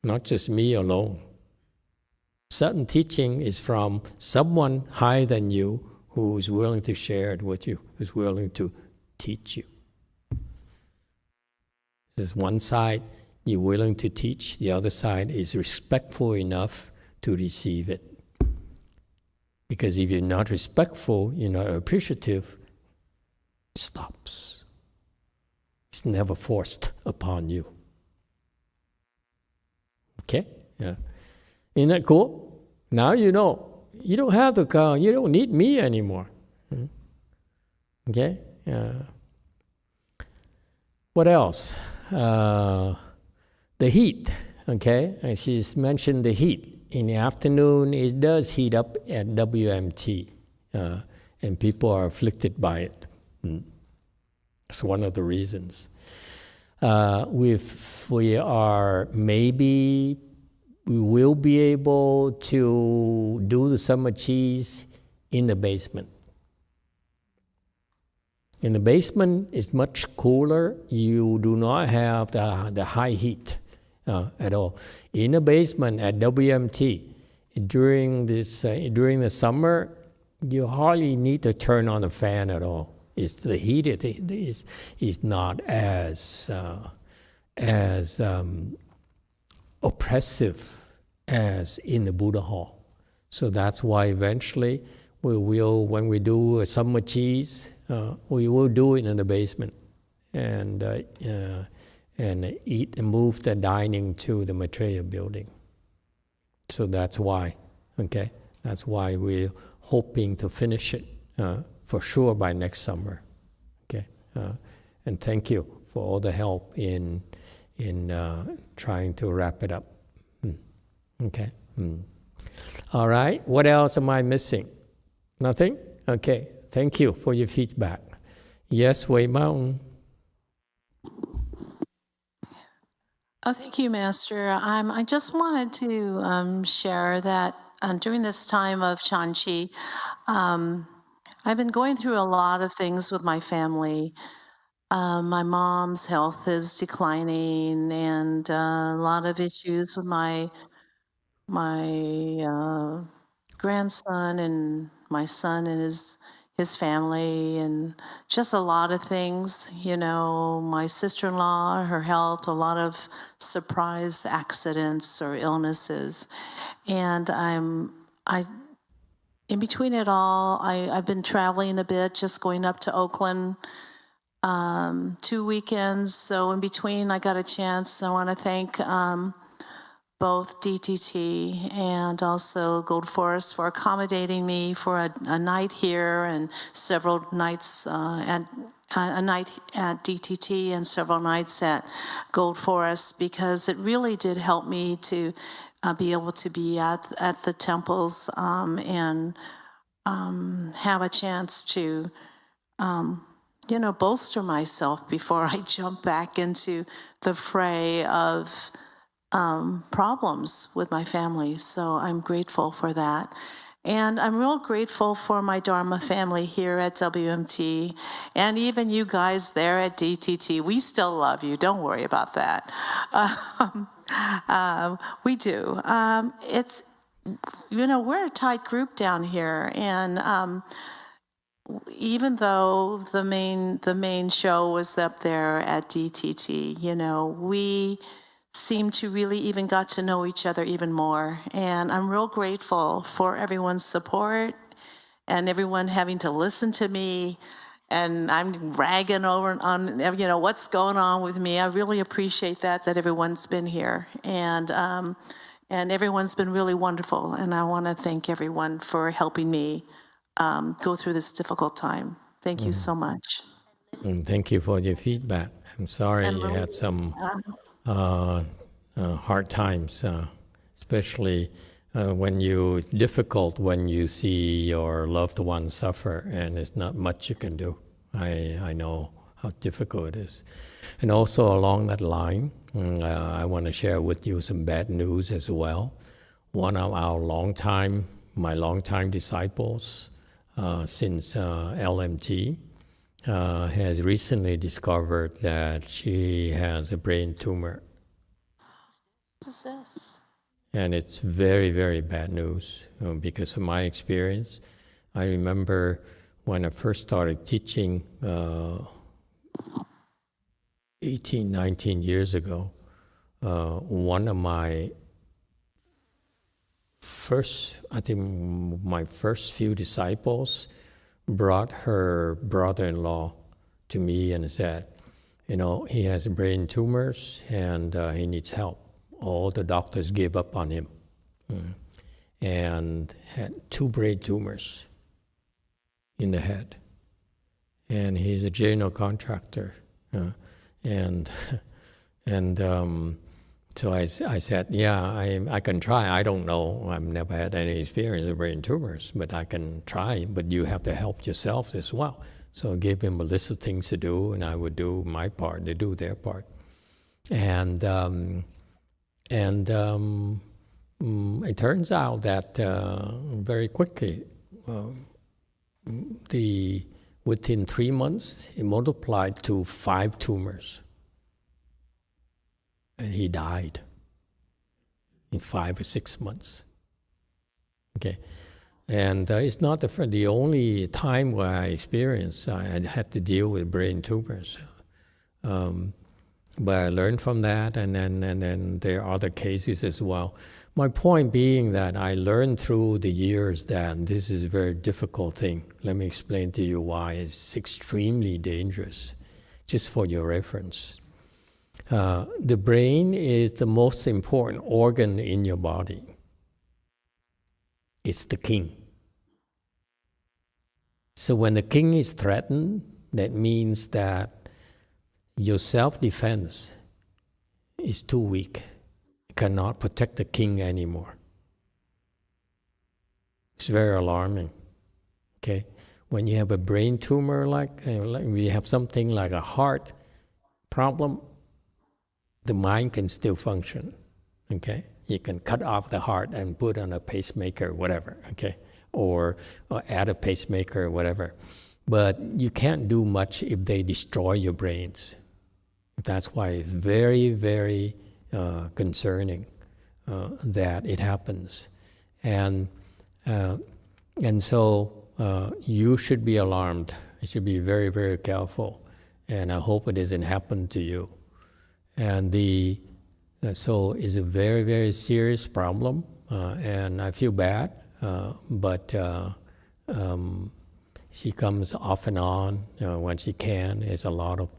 Not just me alone. Sutton teaching is from someone higher than you who is willing to share it with you, who's willing to teach you. This is one side, you're willing to teach. The other side is respectful enough to receive it. Because if you're not respectful, you're not appreciative, it stops. It's never forced upon you. Okay? Yeah. Isn't that cool? Now you know. You don't have to go. You don't need me anymore. Okay? What else? The heat. Okay? And she's mentioned the heat. In the afternoon, it does heat up at WMT, and people are afflicted by it. It's one of the reasons. We will be able to do the summer cheese in the basement. In the basement, it's much cooler. You do not have the high heat at all. In the basement at WMT, during the summer, you hardly need to turn on the fan at all. It's the heat is not as oppressive as in the Buddha Hall. So that's why eventually when we do a summer cheese, we will do it in the basement and eat and move the dining to the Maitreya building. So that's why, okay? That's why we're hoping to finish it for sure by next summer, okay? And thank you for all the help in trying to wrap it up. Okay. All right. What else am I missing? Nothing? Okay. Thank you for your feedback. Yes, Wei Mao. Oh, thank you, Master. I just wanted to share that during this time of Chanchi, I've been going through a lot of things with my family. My mom's health is declining, and a lot of issues with my grandson and my son and his family, and just a lot of things. You know, my sister-in-law, her health, a lot of surprise accidents or illnesses, and in between it all, I've been traveling a bit, just going up to Oakland 2 weekends. So in between, I got a chance. I want to thank both DTT and also Gold Forest for accommodating me for a night here and several nights a night at DTT and several nights at Gold Forest, because it really did help me to be able to be at the temples and have a chance to bolster myself before I jump back into the fray of problems with my family. So I'm grateful for that. And I'm real grateful for my Dharma family here at WMT, and even you guys there at DTT. We still love you. Don't worry about that. We do. It's, we're a tight group down here, and even though the main show was up there at DTT, we seem to really even got to know each other even more. And I'm real grateful for everyone's support and everyone having to listen to me. And I'm ragging over on, what's going on with me. I really appreciate that everyone's been here. And everyone's been really wonderful. And I want to thank everyone for helping me go through this difficult time. Thank you so much. And thank you for your feedback. I'm sorry you had some hard times, especially difficult when you see your loved one suffer, and it's not much you can do. I know how difficult it is. And also along that line, I want to share with you some bad news as well. One of our my longtime disciples since LMT, has recently discovered that she has a brain tumor. What's this? And it's very, very bad news because of my experience. I remember when I first started teaching 18, 19 years ago, one of my my first few disciples brought her brother-in-law to me and said, he has brain tumors and he needs help. All the doctors gave up on him and had 2 brain tumors in the head. And he's a general contractor. So I said, I can try. I don't know. I've never had any experience with brain tumors, but I can try. But you have to help yourself as well. So I gave him a list of things to do, and I would do my part. They do their part. And it turns out that very quickly, within 3 months, it multiplied to 5 tumors. And he died in 5 or 6 months. Okay, and it's not the only time where I had to deal with brain tumors. But I learned from that, and then there are other cases as well. My point being that I learned through the years that this is a very difficult thing. Let me explain to you why it's extremely dangerous, just for your reference. The brain is the most important organ in your body. It's the king. So when the king is threatened, that means that your self-defense is too weak. You cannot protect the king anymore. It's very alarming. Okay, when you have a brain tumor, like we have something like a heart problem, the mind can still function, okay? You can cut off the heart and put on a pacemaker, whatever, okay? Or add a pacemaker or whatever. But you can't do much if they destroy your brains. That's why it's very, very concerning that it happens. And so you should be alarmed. You should be very, very careful. And I hope it doesn't happen to you. And so it's a very, very serious problem. And I feel bad, but she comes off and on when she can. There's a lot of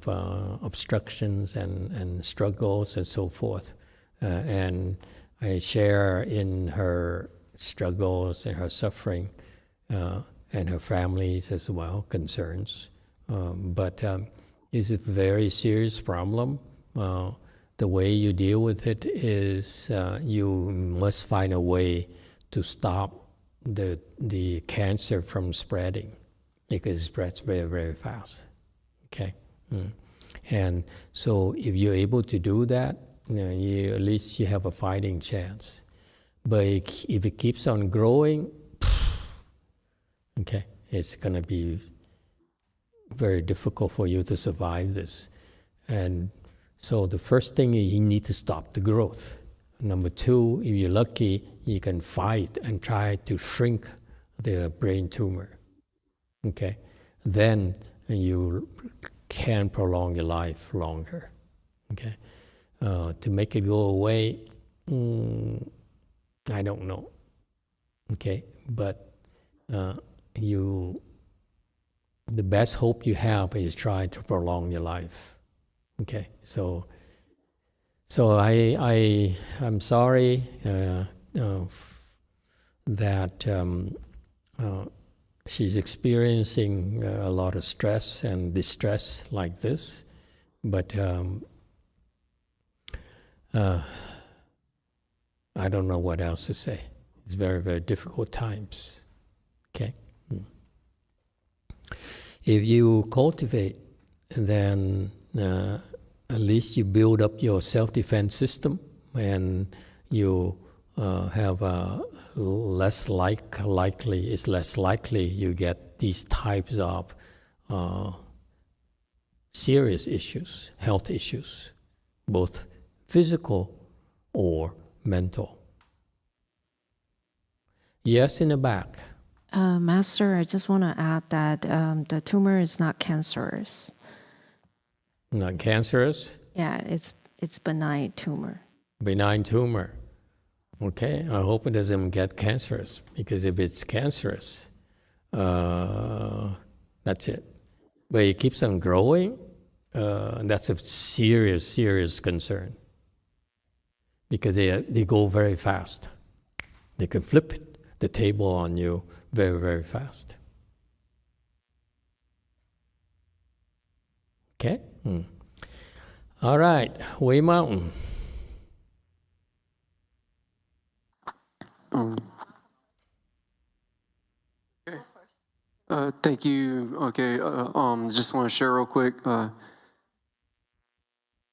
obstructions and struggles and so forth. And I share in her struggles and her suffering and her family's as well, concerns. But it's a very serious problem. The way you deal with it is you must find a way to stop the cancer from spreading, because it spreads very, very fast, okay? And so if you're able to do that, at least you have a fighting chance. But if it keeps on growing, okay, it's gonna be very difficult for you to survive this. And so the first thing is you need to stop the growth. Number two, if you're lucky, you can fight and try to shrink the brain tumor. Okay, then you can prolong your life longer. Okay, to make it go away, I don't know. Okay, but the best hope you have is try to prolong your life. Okay, so I'm sorry that she's experiencing a lot of stress and distress like this, but I don't know what else to say. It's very, very difficult times. Okay. If you cultivate, then at least you build up your self-defense system, and you have it's less likely you get these types of serious issues, health issues, both physical or mental. Yes, in the back. Master, I just want to add that the tumor is not cancerous. Not cancerous? Yeah, it's benign tumor. Benign tumor. Okay, I hope it doesn't get cancerous, because if it's cancerous, that's it. But it keeps on growing, that's a serious, serious concern. Because they go very fast. They can flip the table on you very, very fast. Okay? All right, Way Mountain. Thank you. Okay, just want to share real quick. Yeah,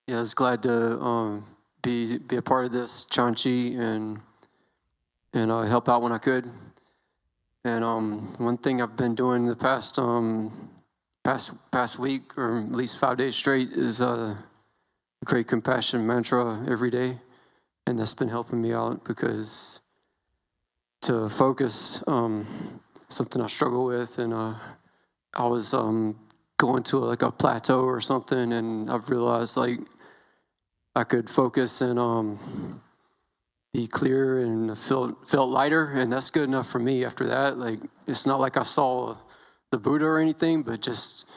I was glad to be a part of this Chanchi and help out when I could. And one thing I've been doing the past week, or at least 5 days straight, is a great compassion mantra every day, and that's been helping me out, because to focus, something I struggle with, and I was going to a plateau or something, and I've realized I could focus and be clear and felt lighter, and that's good enough for me. After that, it's not like I saw the Buddha or anything, but just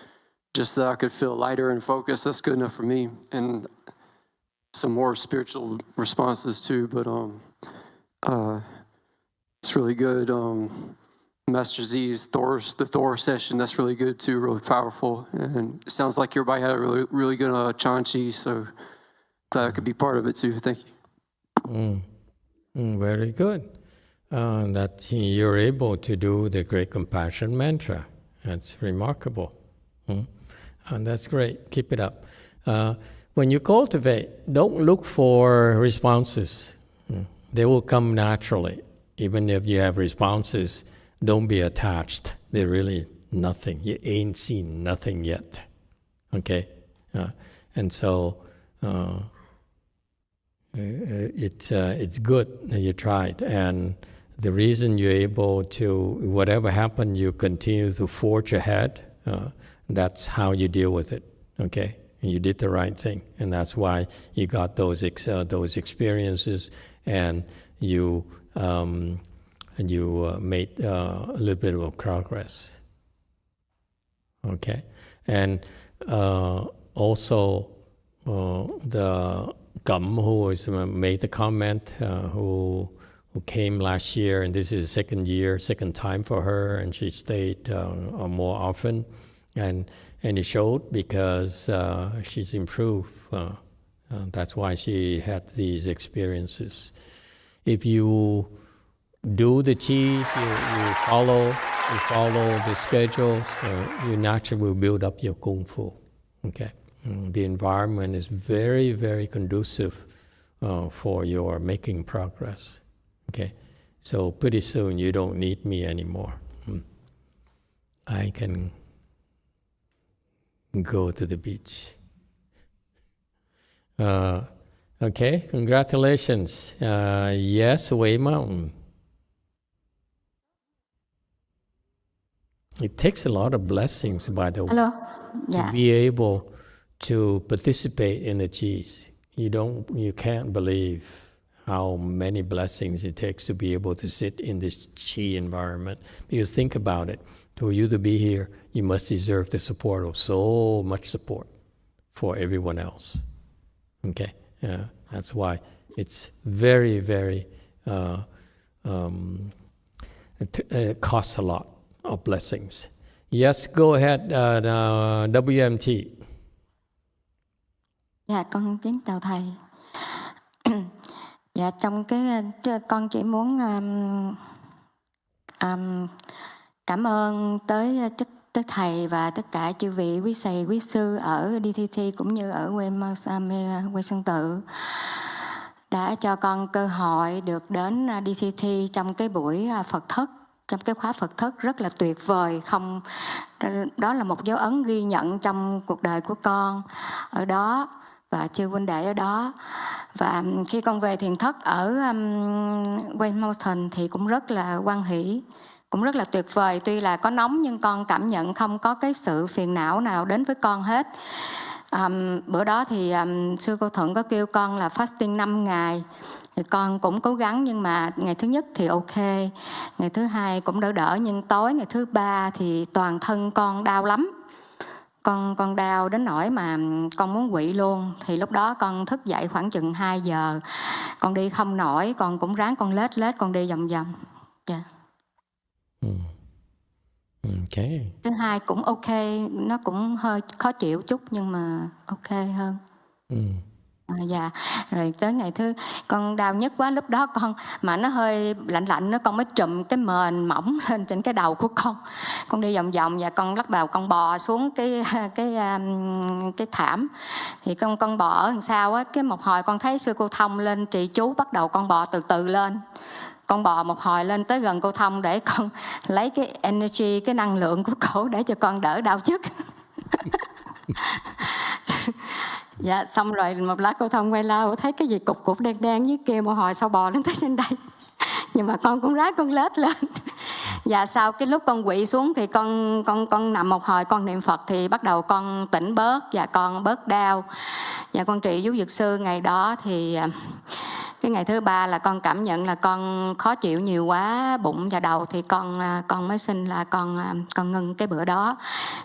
that I could feel lighter and focused. That's good enough for me, and some more spiritual responses too. But it's really good. Master Z's the Thor session, that's really good too, really powerful. And it sounds like everybody had a really good Chanchi, so glad I could be part of it too. Thank you. Very good. That you're able to do the Great Compassion Mantra. That's remarkable. And that's great. Keep it up. when you cultivate, don't look for responses. They will come naturally. Even if you have responses, don't be attached. They're really nothing. You ain't seen nothing yet. Okay? And so it's good that you tried. And the reason you're able to, whatever happened, you continue to forge ahead. That's how you deal with it. Okay? And you did the right thing. And that's why you got those experiences, and you made a little bit of progress. Okay? And also the Cẩm, who made the comment, who came last year, and this is the second time for her, and she stayed more often, and it showed because she's improved. That's why she had these experiences. If you do the qi, you follow the schedules, you naturally will build up your kung fu. Okay, the environment is very, very conducive for your making progress. Okay, so pretty soon you don't need me anymore. I can go to the beach. Okay, congratulations. Yes, Way Mountain. It takes a lot of blessings, by the way, to be able to participate in the Qis. You can't believe how many blessings it takes to be able to sit in this Qi environment. Because think about it, for you to be here, you must deserve the support of so much support for everyone else. Okay, that's why it's very, very, it costs a lot of blessings. Yes, go ahead, WMT. Dạ, con kính chào thầy. Dạ, trong con chỉ muốn cảm ơn tới thầy và tất cả chư vị quý thầy quý sư ở DTT cũng như ở quê Sơn Tự đã cho con cơ hội được đến DTT trong cái buổi Phật thất, trong cái khóa Phật thất rất là tuyệt vời. Đó là một dấu ấn ghi nhận trong cuộc đời của con ở đó và chư huynh đệ ở đó. Và khi con về thiền thất ở Wayne Mountain thì cũng rất là hoan hỷ, cũng rất là tuyệt vời. Tuy là có nóng nhưng con cảm nhận không có cái sự phiền não nào đến với con hết. Bữa đó thì sư cô Thuận có kêu con là fasting 5 ngày. Thì con cũng cố gắng, nhưng mà ngày thứ nhất thì ok, ngày thứ hai cũng đỡ, nhưng tối ngày thứ ba thì toàn thân con đau lắm. Con đau đến nỗi mà con muốn quỵ luôn. Thì lúc đó con thức dậy khoảng chừng 2 giờ. Con đi không nổi, con cũng ráng con lết con đi vòng vòng. Yeah. Okay. Thứ hai cũng ok, nó cũng hơi khó chịu chút nhưng mà ok hơn. Dạ, rồi tới ngày thứ con đau nhất quá, lúc đó con mà nó hơi lạnh nó con mới trùm cái mền mỏng lên trên cái đầu của con đi vòng vòng và con bắt đầu con bò xuống cái thảm. Thì con bò ở đằng sau á, cái một hồi con thấy sư cô Thông lên trì chú, bắt đầu con bò từ từ lên. Con bò một hồi lên tới gần cô Thông để con lấy cái energy, cái năng lượng của cổ để cho con đỡ đau nhất. Dạ, xong rồi một lát cô Thông quay la, cô thấy cái gì cục đen dưới kia, một hồi sau bò lên tới trên đây. Nhưng mà con cũng ráng con lết lên. Và sau cái lúc con quỵ xuống thì con nằm một hồi, con niệm Phật thì bắt đầu con tỉnh bớt và con bớt đau. Và con trì với Dược sư ngày đó thì cái ngày thứ ba là con cảm nhận là con khó chịu nhiều quá, bụng và đầu, thì con mới xin là con ngưng cái bữa đó.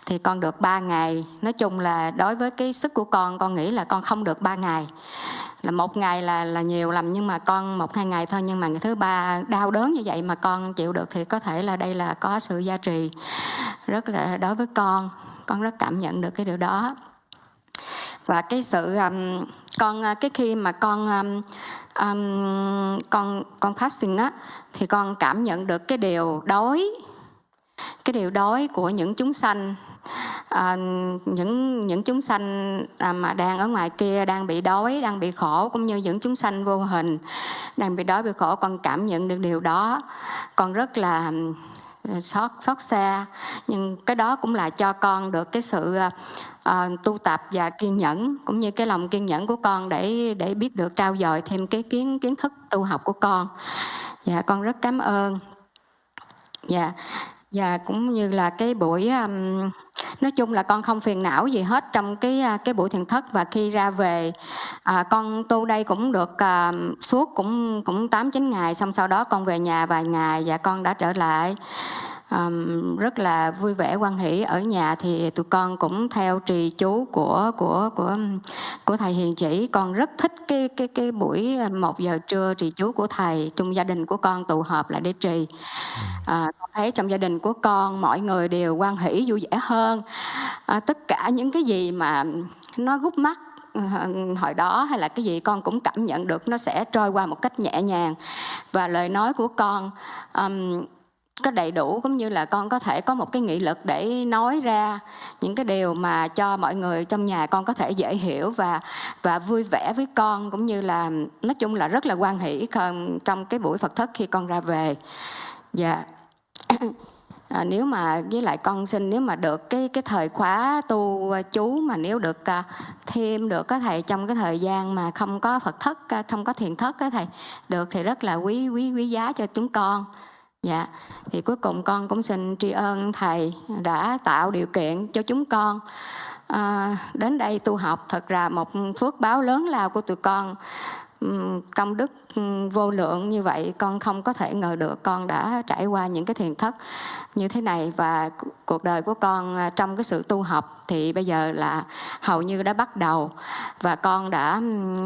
Thì con được 3 ngày. Nói chung là đối với cái sức của con nghĩ là con không được 3 ngày. Là 1 ngày là nhiều lắm, nhưng mà con 1-2 ngày thôi. Nhưng mà ngày thứ ba đau đớn như vậy mà con chịu được thì có thể là đây là có sự gia trì rất là đối với con rất cảm nhận được cái điều đó. Và cái sự cái khi mà con fasting á, thì con cảm nhận được cái điều đói của những chúng sanh những chúng sanh mà đang ở ngoài kia đang bị đói, đang bị khổ, cũng như những chúng sanh vô hình đang bị đói bị khổ, con cảm nhận được điều đó, con rất là xót xa, nhưng cái đó cũng là cho con được cái sự tu tập và kiên nhẫn, cũng như cái lòng kiên nhẫn của con để biết được trau dồi thêm cái kiến thức tu học của con. Dạ, con rất cảm ơn. Dạ, và cũng như là cái buổi nói chung là con không phiền não gì hết trong cái buổi thiền thất, và khi ra về con tu đây cũng được suốt cũng 8-9 ngày, xong sau đó con về nhà vài ngày và con đã trở lại rất là vui vẻ hoan hỷ. Ở nhà thì tụi con cũng theo trì chú của thầy Hiền chỉ. Con rất thích cái buổi 1 giờ trưa trì chú của thầy, trong gia đình của con tụ họp lại để trì. Con thấy trong gia đình của con mọi người đều hoan hỷ vui vẻ hơn. Tất cả những cái gì mà nó gút mắt hồi đó hay là cái gì con cũng cảm nhận được nó sẽ trôi qua một cách nhẹ nhàng, và lời nói của con có đầy đủ, cũng như là con có thể có một cái nghị lực để nói ra những cái điều mà cho mọi người trong nhà con có thể dễ hiểu và vui vẻ với con, cũng như là nói chung là rất là hoan hỷ trong cái buổi Phật thất khi con ra về. Dạ. Nếu mà với lại con xin, nếu mà được cái thời khóa tu chú mà nếu được thêm được các thầy trong cái thời gian mà không có Phật thất, không có thiền thất các thầy được thì rất là quý giá cho chúng con. Dạ, thì cuối cùng con cũng xin tri ân thầy đã tạo điều kiện cho chúng con đến đây tu học. Thật ra một phước báo lớn lao của tụi con, công đức vô lượng như vậy, con không có thể ngờ được con đã trải qua những cái thiền thất như thế này. Và cuộc đời của con trong cái sự tu học thì bây giờ là hầu như đã bắt đầu, và con đã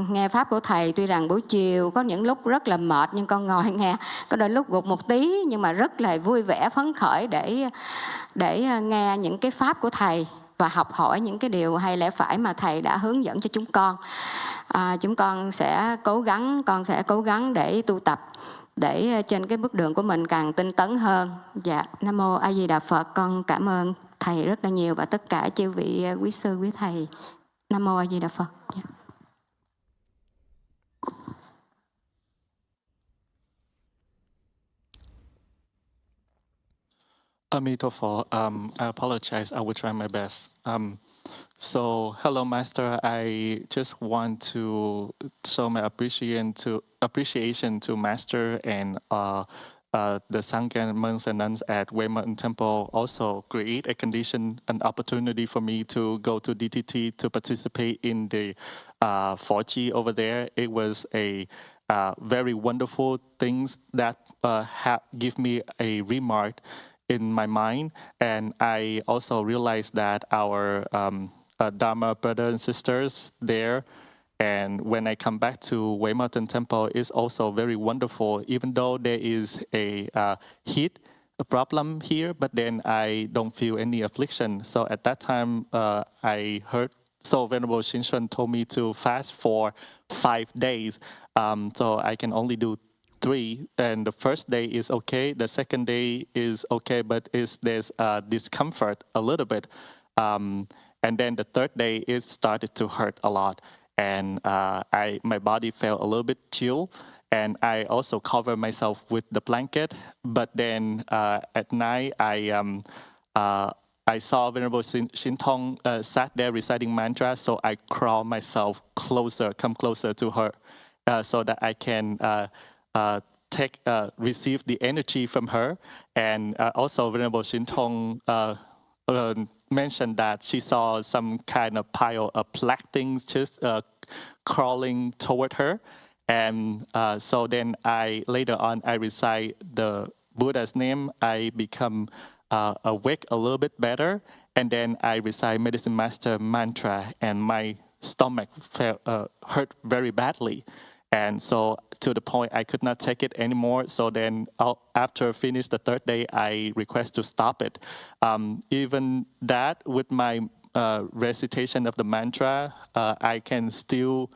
nghe pháp của thầy. Tuy rằng buổi chiều có những lúc rất là mệt, nhưng con ngồi nghe, có đôi lúc gục một tí, nhưng mà rất là vui vẻ phấn khởi để nghe những cái pháp của thầy và học hỏi những cái điều hay lẽ phải mà thầy đã hướng dẫn cho chúng con. Chúng con sẽ cố gắng để tu tập, để trên cái bước đường của mình càng tinh tấn hơn. Dạ, Nam Mô A Di Đà Phật. Con cảm ơn thầy rất là nhiều và tất cả chư vị quý sư quý thầy. Nam Mô A Di Đà Phật. Dạ. Amitabha, I apologize. I will try my best. So, hello, Master. I just want to show my appreciation to Master and the Sangha monks and nuns at Way Mountain Temple. Also, create a condition, an opportunity for me to go to DTT to participate in the 4G over there. It was a very wonderful things that give me a remark in my mind, and I also realized that our Dharma brothers and sisters there, and when I come back to Way Mountain Temple, is also very wonderful. Even though there is a heat problem here, but then I don't feel any affliction. So at that time, I heard Venerable Shinchuan told me to fast for 5 days. So I can only do 3, and the first day is okay. The second day is okay, but there's discomfort a little bit. And then the third day, it started to hurt a lot, and my body felt a little bit chill, and I also covered myself with the blanket. But then at night, I saw Venerable Shintong sat there reciting mantra, so I crawled myself come closer to her, so that I can receive the energy from her. And also Venerable Shintong mentioned that she saw some kind of pile of black things just crawling toward her. And so then later on I recite the Buddha's name. I become awake a little bit better. And then I recite Medicine Master mantra, and my stomach hurt very badly. And so to the point I could not take it anymore. So then after finish the third day, I request to stop it. Even that, with my recitation of the mantra, I can still,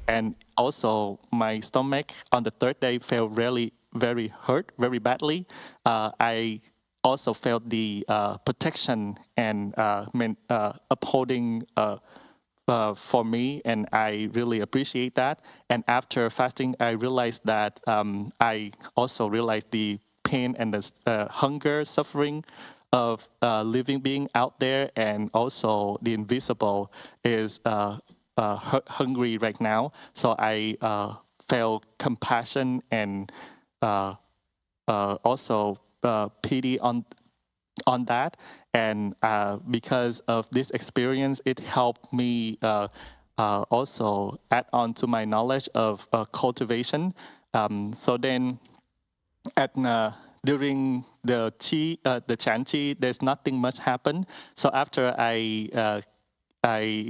and also my stomach on the third day felt really very hurt, very badly. I also felt the protection and upholding for me, and I really appreciate that. And after fasting, I realized that I also realized the pain and the hunger, suffering of living being out there, and also the invisible is hungry right now. So I felt compassion and also pity on that. And because of this experience, it helped me also add on to my knowledge of cultivation. So then at during the chanti, there's nothing much happen. So after I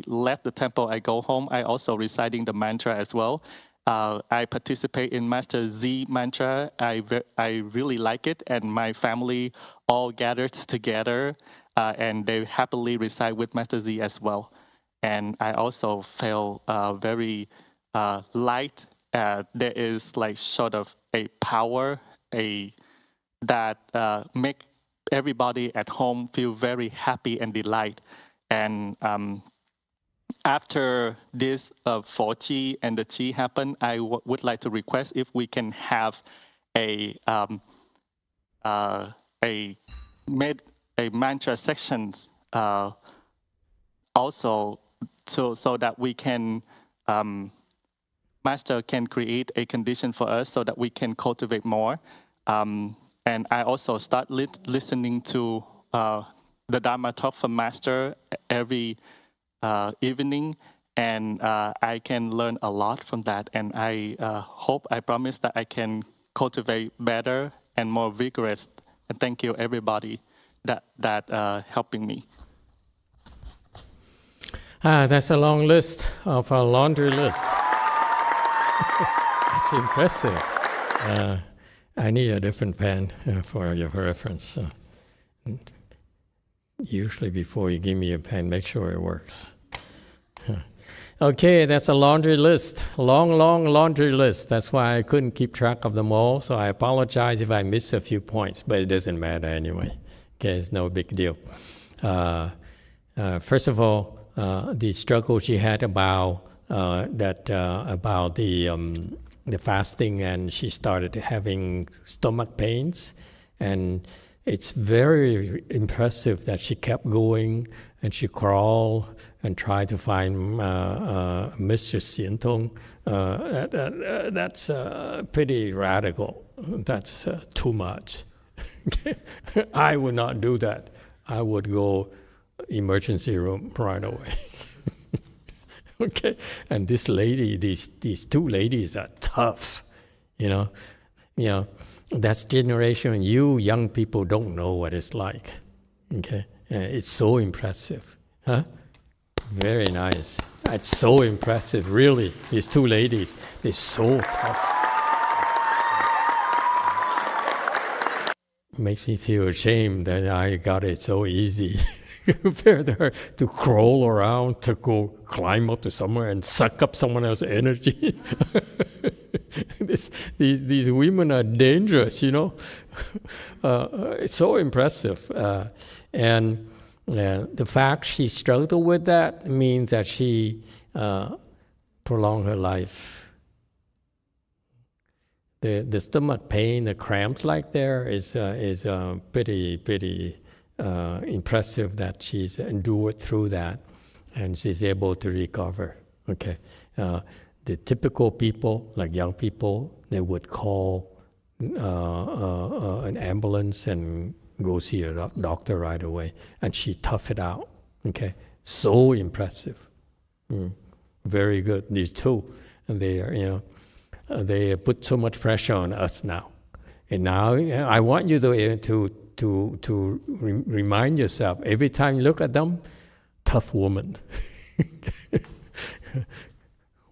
left the temple, I go home. I also reciting the mantra as well. I participate in Master Z mantra. I really like it, and my family all gathered together, and they happily recite with Master Z as well. And I also feel very light. There is like sort of a power, that make everybody at home feel very happy and delight. And after this 4G and the Qi happen, I would like to request if we can have a mantra sections also, so that we can Master can create a condition for us so that we can cultivate more. And I also start listening to the Dharma talk from Master every evening, and I can learn a lot from that. And I hope, I promise that I can cultivate better and more vigorous. And thank you everybody that helping me. That's a long list of a laundry list. That's impressive. I need a different pen for your reference. Usually before you give me a pen, make sure it works. Okay, that's a laundry list. Long laundry list. That's why I couldn't keep track of them all, so I apologize if I miss a few points, but it doesn't matter anyway. Okay, it's no big deal. First of all, the struggle she had about about the fasting, and she started having stomach pains, and it's very impressive that she kept going, and she crawled and tried to find Mr. Xiantong. That's pretty radical. That's too much. I would not do that. I would go emergency room right away. Okay, and this lady, these two ladies are tough, you know. That's generation. You young people don't know what it's like. Okay, it's so impressive, huh? Very nice. It's so impressive, really. These two ladies, they're so tough. Makes me feel ashamed that I got it so easy. Compared to her to crawl around, to go climb up to somewhere and suck up someone else's energy. These women are dangerous, you know. It's so impressive. And the fact she struggled with that means that she prolonged her life. The stomach pain, the cramps like there is pretty impressive that she's endured through that, and she's able to recover. Okay, the typical people, like young people, they would call an ambulance and go see a doctor right away, and she toughed it out. Okay, so impressive. Very good. These two, and they are, they put so much pressure on us now, and now I want you to remind yourself, every time you look at them, tough woman.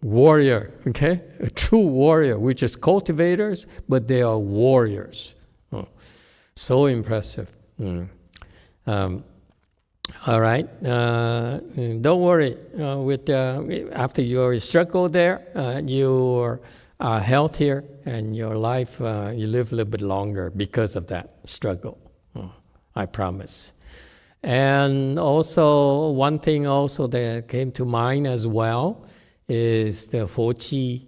Warrior, okay? A true warrior. We're just cultivators, but they are warriors. Oh, so impressive. All right. Don't worry. After your struggle there, you are healthier, and your life, you live a little bit longer because of that struggle. I promise. And also, one thing also that came to mind as well is the Fo Qi.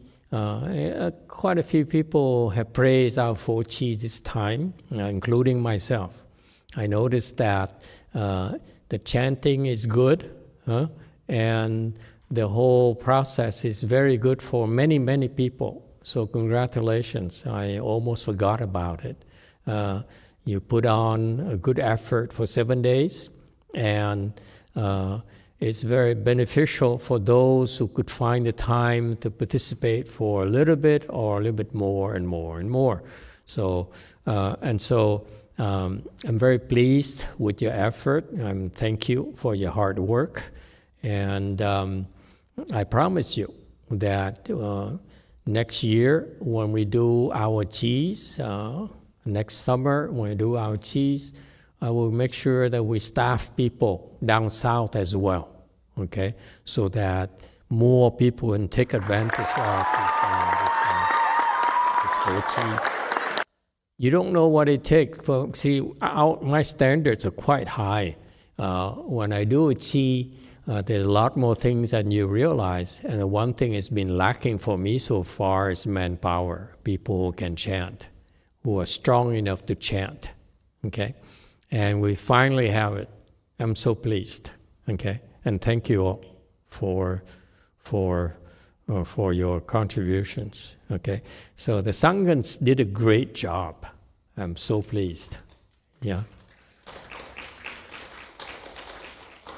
Quite a few people have praised our Fo Qi this time, including myself. I noticed that the chanting is good, and the whole process is very good for many, many people. So congratulations. I almost forgot about it. You put on a good effort for 7 days, and it's very beneficial for those who could find the time to participate for a little bit or a little bit more and more and more. So, I'm very pleased with your effort. Thank you for your hard work. And I promise you that next year when we do our cheese, next summer when we do our cheese, I will make sure that we staff people down south as well, okay? So that more people can take advantage of this Fo Qi. You don't know what it takes. My standards are quite high. When I do a Qi, there are a lot more things than you realize. And the one thing that's been lacking for me so far is manpower, people who can chant, who are strong enough to chant, okay? And we finally have it. I'm so pleased, okay? And thank you all for your contributions, okay? So the Sanghans did a great job. I'm so pleased, yeah.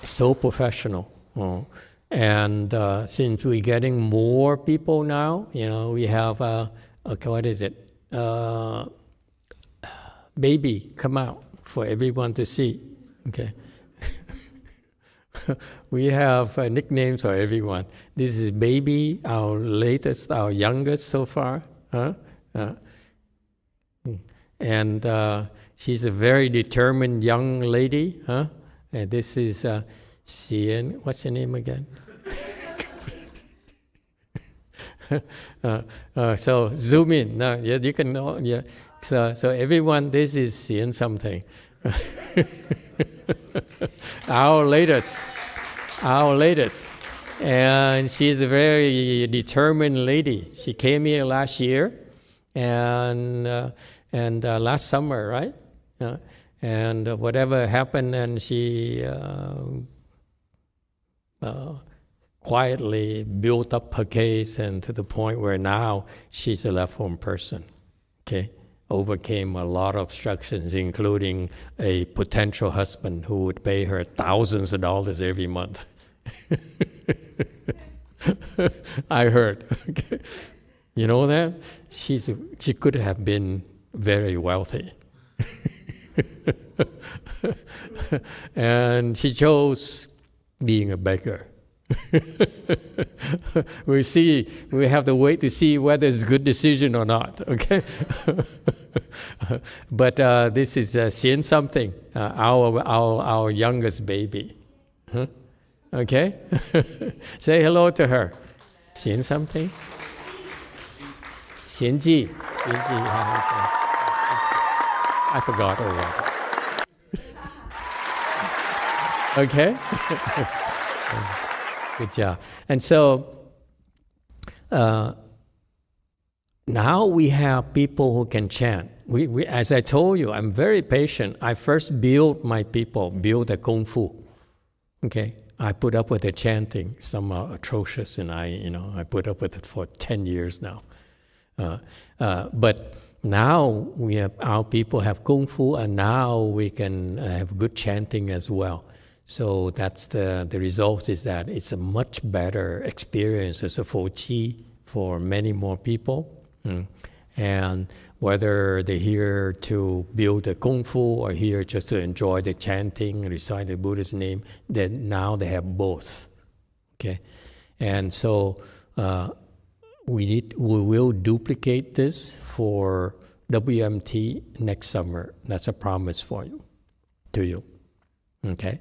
So professional. And since we're getting more people now, we have, what is it? Baby, come out for everyone to see, okay? We have nicknames for everyone. This is Baby, our latest, our youngest so far. And she's a very determined young lady. And this is Xian. What's her name again? So zoom in. No, yeah, you can know. Yeah. So everyone, this is Xian something. Our latest. And she's a very determined lady. She came here last year and last summer, right? And whatever happened, and she quietly built up her case, and to the point where now she's a left-home person, okay? Overcame a lot of obstructions, including a potential husband who would pay her thousands of dollars every month. I heard. Okay. You know that? She could have been very wealthy. And she chose being a beggar. We have to wait to see whether it's a good decision or not, okay? But this is Xian something, our youngest baby. Huh? Okay? Say hello to her. Xian something? Xianji. I forgot already. Okay? Good job. And so now we have people who can chant. We, as I told you, I'm very patient. I first build my people, build the Kung Fu. Okay? I put up with the chanting. Some are atrocious, and I put up with it for 10 years now. But now our people have Kung Fu, and now we can have good chanting as well. So that's the result is that it's a much better experience as a Fo Qi for many more people. And whether they're here to build a Kung Fu or here just to enjoy the chanting, recite the Buddha's name, then now they have both. Okay? And so we will duplicate this for WMT next summer. That's a promise to you. Okay?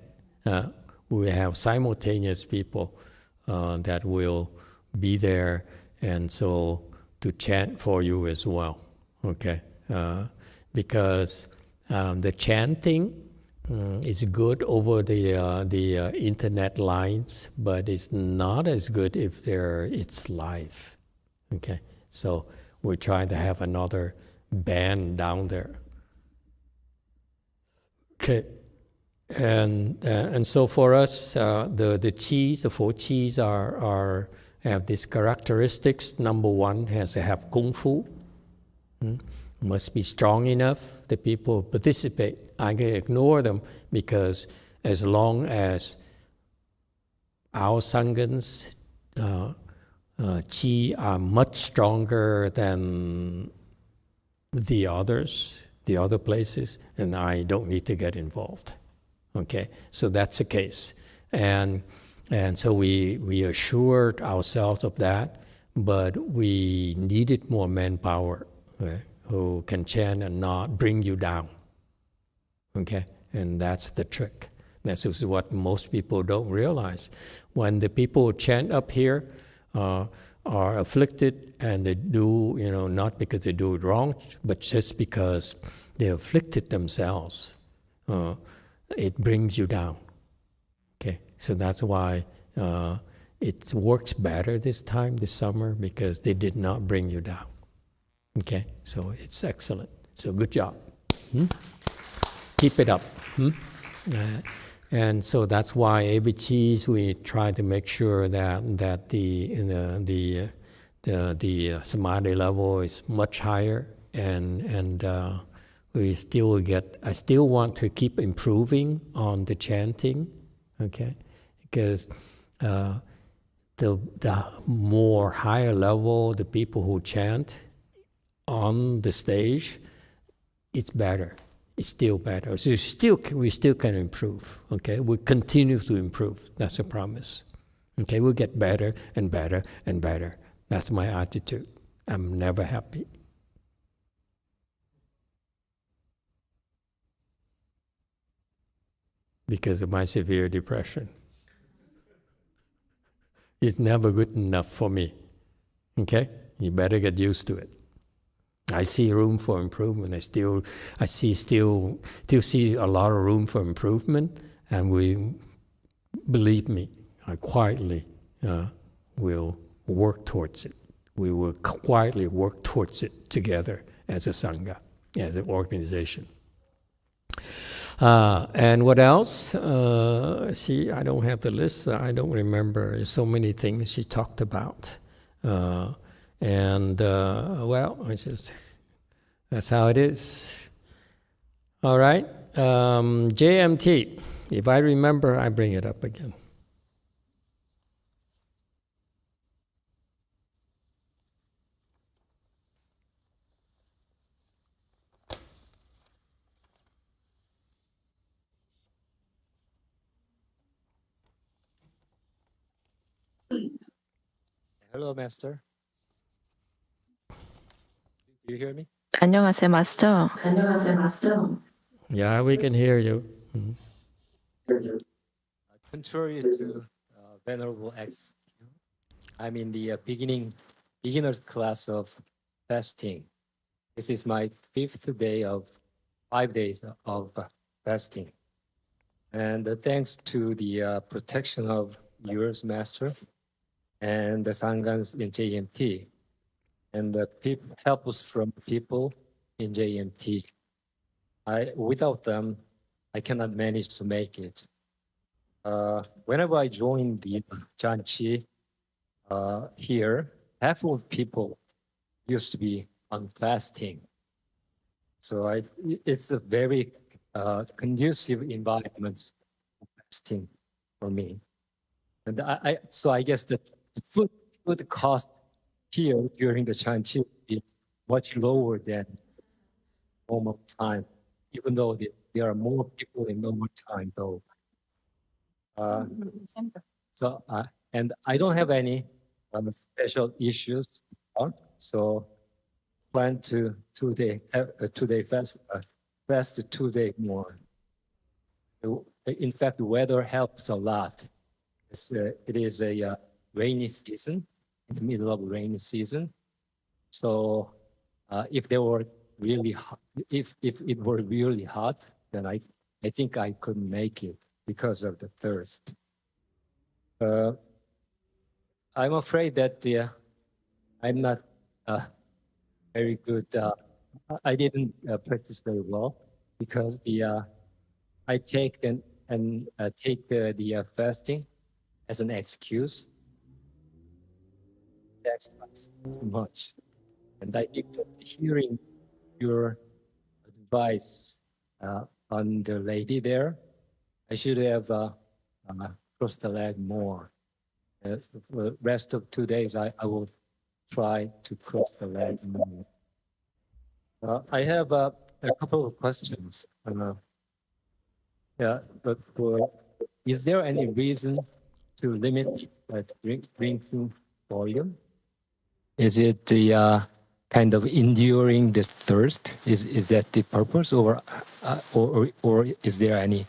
We have simultaneous people that will be there, and so to chant for you as well, okay? Because the chanting It's good over the internet lines, but it's not as good if it's live. Okay, so we're trying to have another band down there. Okay, and so for us, the qis, the 4 qis have these characteristics. Number 1 has to have kung fu. Must be strong enough that people participate. I can ignore them because as long as our Sanghas qi are much stronger than the other places, and I don't need to get involved. Okay, so that's the case, and so we assured ourselves of that, but we needed more manpower, right, who can chant and not bring you down. Okay, and that's the trick. That's what most people don't realize. When the people chant up here are afflicted, and they do, not because they do it wrong, but just because they afflicted themselves, it brings you down. Okay, so that's why it works better this summer, because they did not bring you down. Okay, so it's excellent. So good job. Keep it up. And so that's why every cheese we try to make sure that the samadhi level is much higher, and we still I still want to keep improving on the chanting, okay? Because the more higher level the people who chant on the stage, it's better. It's still better. So we still can improve. Okay, we continue to improve. That's a promise. Okay, we'll get better and better and better. That's my attitude. I'm never happy. Because of my severe depression. It's never good enough for me. Okay, you better get used to it. I see room for improvement. I still see a lot of room for improvement, and believe me, I quietly will work towards it. We will quietly work towards it together as a Sangha, as an organization. And what else? See, I don't have the list. I don't remember. There's so many things she talked about. That's how it is. All right. JMT. If I remember, I bring it up again. Hello, Master. Do you hear me? 안녕하세요, 마스터. Yeah, we can hear you. Contrary to Venerable X, I'm in the beginner's class of fasting. This is my 5th day of 5 days of fasting. And thanks to the protection of yours, Master, and the Sanghas in JMT, and the helps from people in JMT. Without them, I cannot manage to make it. Whenever I join the Janchi here, half of people used to be on fasting. So it's a very conducive environment for fasting for me. And so I guess the food cost here during the Janchi is much lower than normal time, even though there are more people in normal time though. And I don't have any special issues, so plan to two-day fast 2 days more. In fact, the weather helps a lot. It is a rainy season, in the middle of rainy season. So if it were really hot, then I I think I couldn't make it because of the thirst. I'm afraid that I'm not very good. I didn't practice very well because I take the fasting as an excuse. That's not too much. And I think that hearing your advice on the lady there, I should have crossed the leg more. The rest of 2 days, I will try to cross the leg more. I have a couple of questions. Is there any reason to limit drinking volume? Is it the kind of enduring the thirst? Is that the purpose, or is there any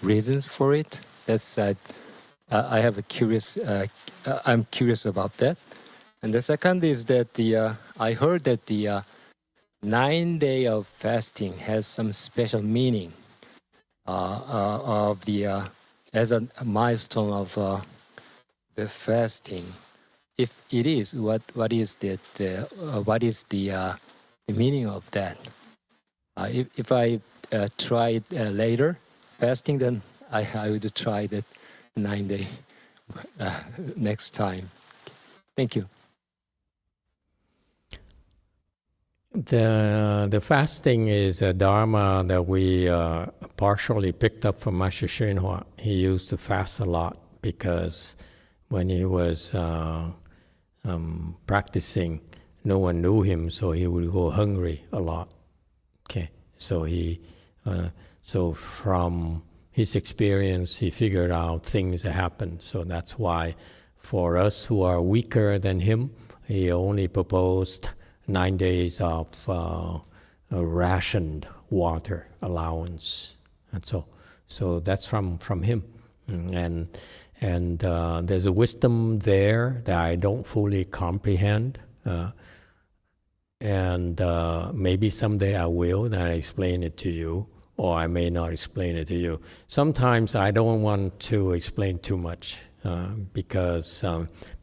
reasons for it? That's I have a curious. I'm curious about that. And the second is that I heard that the 9 days of fasting has some special meaning of the as a milestone of the fasting. If it is, what is that? What is the meaning of that? If I try it later fasting, then I would try that 9 day next time. Thank you. The fasting is a dharma that we partially picked up from Master YongHua. He used to fast a lot because when he was practicing, no one knew him, so he would go hungry a lot. Okay, so so from his experience, he figured out things that happen. So that's why, for us who are weaker than him, he only proposed 9 days of rationed water allowance, and so that's from him, and there's a wisdom there that I don't fully comprehend, and maybe someday I will, and I explain it to you, or I may not explain it to you. Sometimes I don't want to explain too much because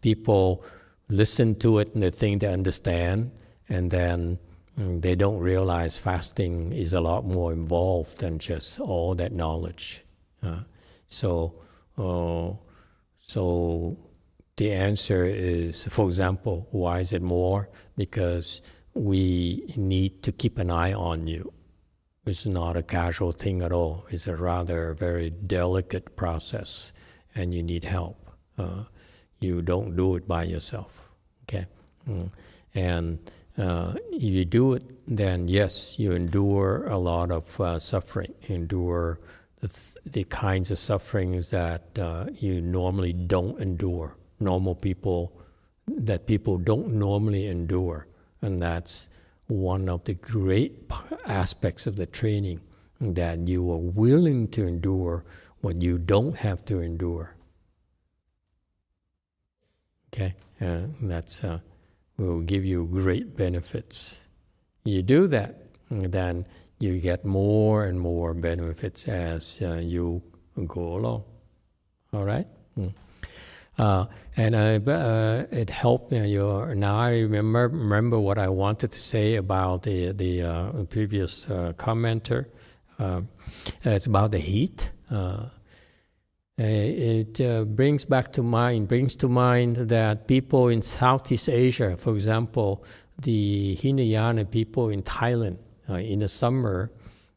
people listen to it and they think they understand, and then they don't realize fasting is a lot more involved than just all that knowledge. So the answer is, for example, why is it more? Because we need to keep an eye on you. It's not a casual thing at all. It's a rather very delicate process, and you need help. You don't do it by yourself, okay? And if you do it, then yes, you endure a lot of suffering. You endure the kinds of sufferings that you normally don't endure. Normal people, that people don't normally endure. And that's one of the great aspects of the training, that you are willing to endure what you don't have to endure. Okay, that's will give you great benefits. You do that, then you get more and more benefits as you go along. All right? And it helped you. Now I remember what I wanted to say about the previous commenter. It's about the heat. It brings to mind that people in Southeast Asia, for example, the Hinayana people in Thailand, in the summer,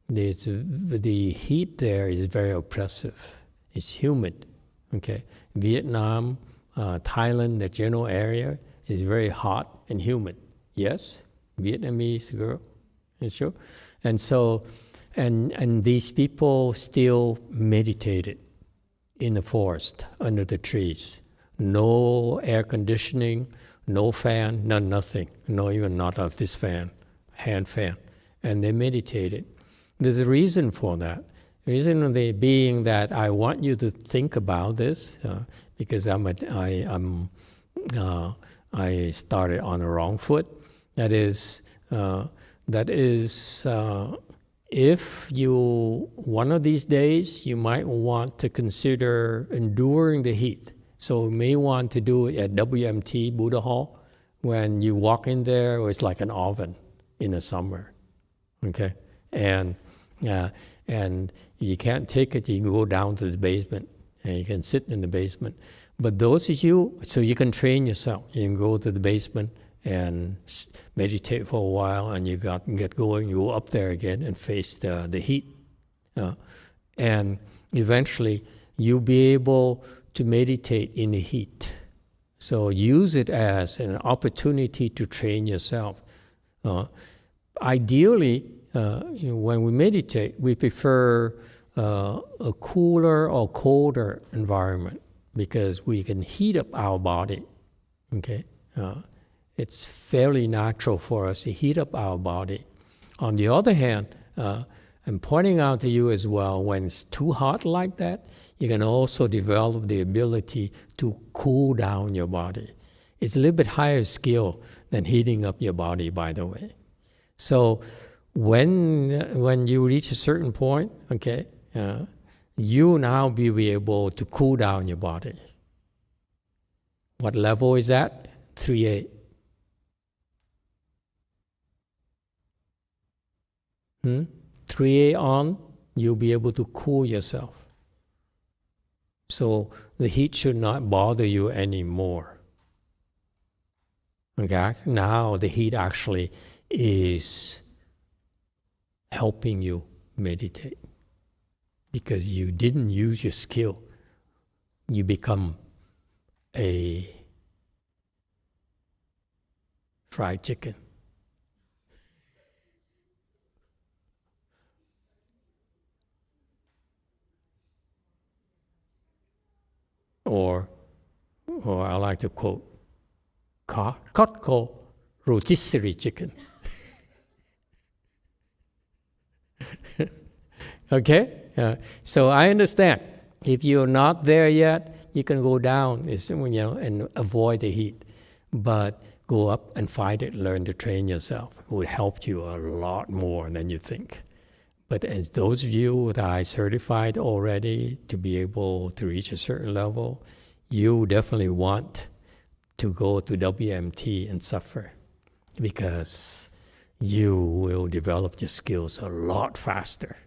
the heat there is very oppressive. It's humid. Okay, Vietnam, Thailand, the general area is very hot and humid. Yes, Vietnamese girl, sure. And so, and these people still meditated in the forest, under the trees. No air conditioning, no fan, nothing. No, even not of this fan, hand fan. And they meditated. There's a reason for that. The reason being that I want you to think about this, because I started on the wrong foot. That is If you, one of these days, you might want to consider enduring the heat. So you may want to do it at WMT Buddha Hall. When you walk in there, it's like an oven in the summer, okay? And you can't take it, you can go down to the basement, and you can sit in the basement. But those of you, so you can train yourself. You can go to the basement and meditate for a while, and you get going, you go up there again and face the heat. And eventually, you'll be able to meditate in the heat. So use it as an opportunity to train yourself. Ideally, when we meditate, we prefer a cooler or colder environment because we can heat up our body. Okay, it's fairly natural for us to heat up our body. On the other hand, I'm pointing out to you as well, when it's too hot like that, you can also develop the ability to cool down your body. It's a little bit higher skill than heating up your body, by the way. So when you reach a certain point, okay, you now be able to cool down your body. What level is that? 3A. 3A on, you'll be able to cool yourself. So the heat should not bother you anymore. Okay? Now the heat actually is helping you meditate because you didn't use your skill. You become a fried chicken. Or I like to quote, Costco rotisserie chicken. Okay? So I understand. If you're not there yet, you can go down and avoid the heat. But go up and fight it, learn to train yourself. It will help you a lot more than you think. But as those of you that I certified already to be able to reach a certain level, you definitely want to go to WMT and suffer because you will develop your skills a lot faster.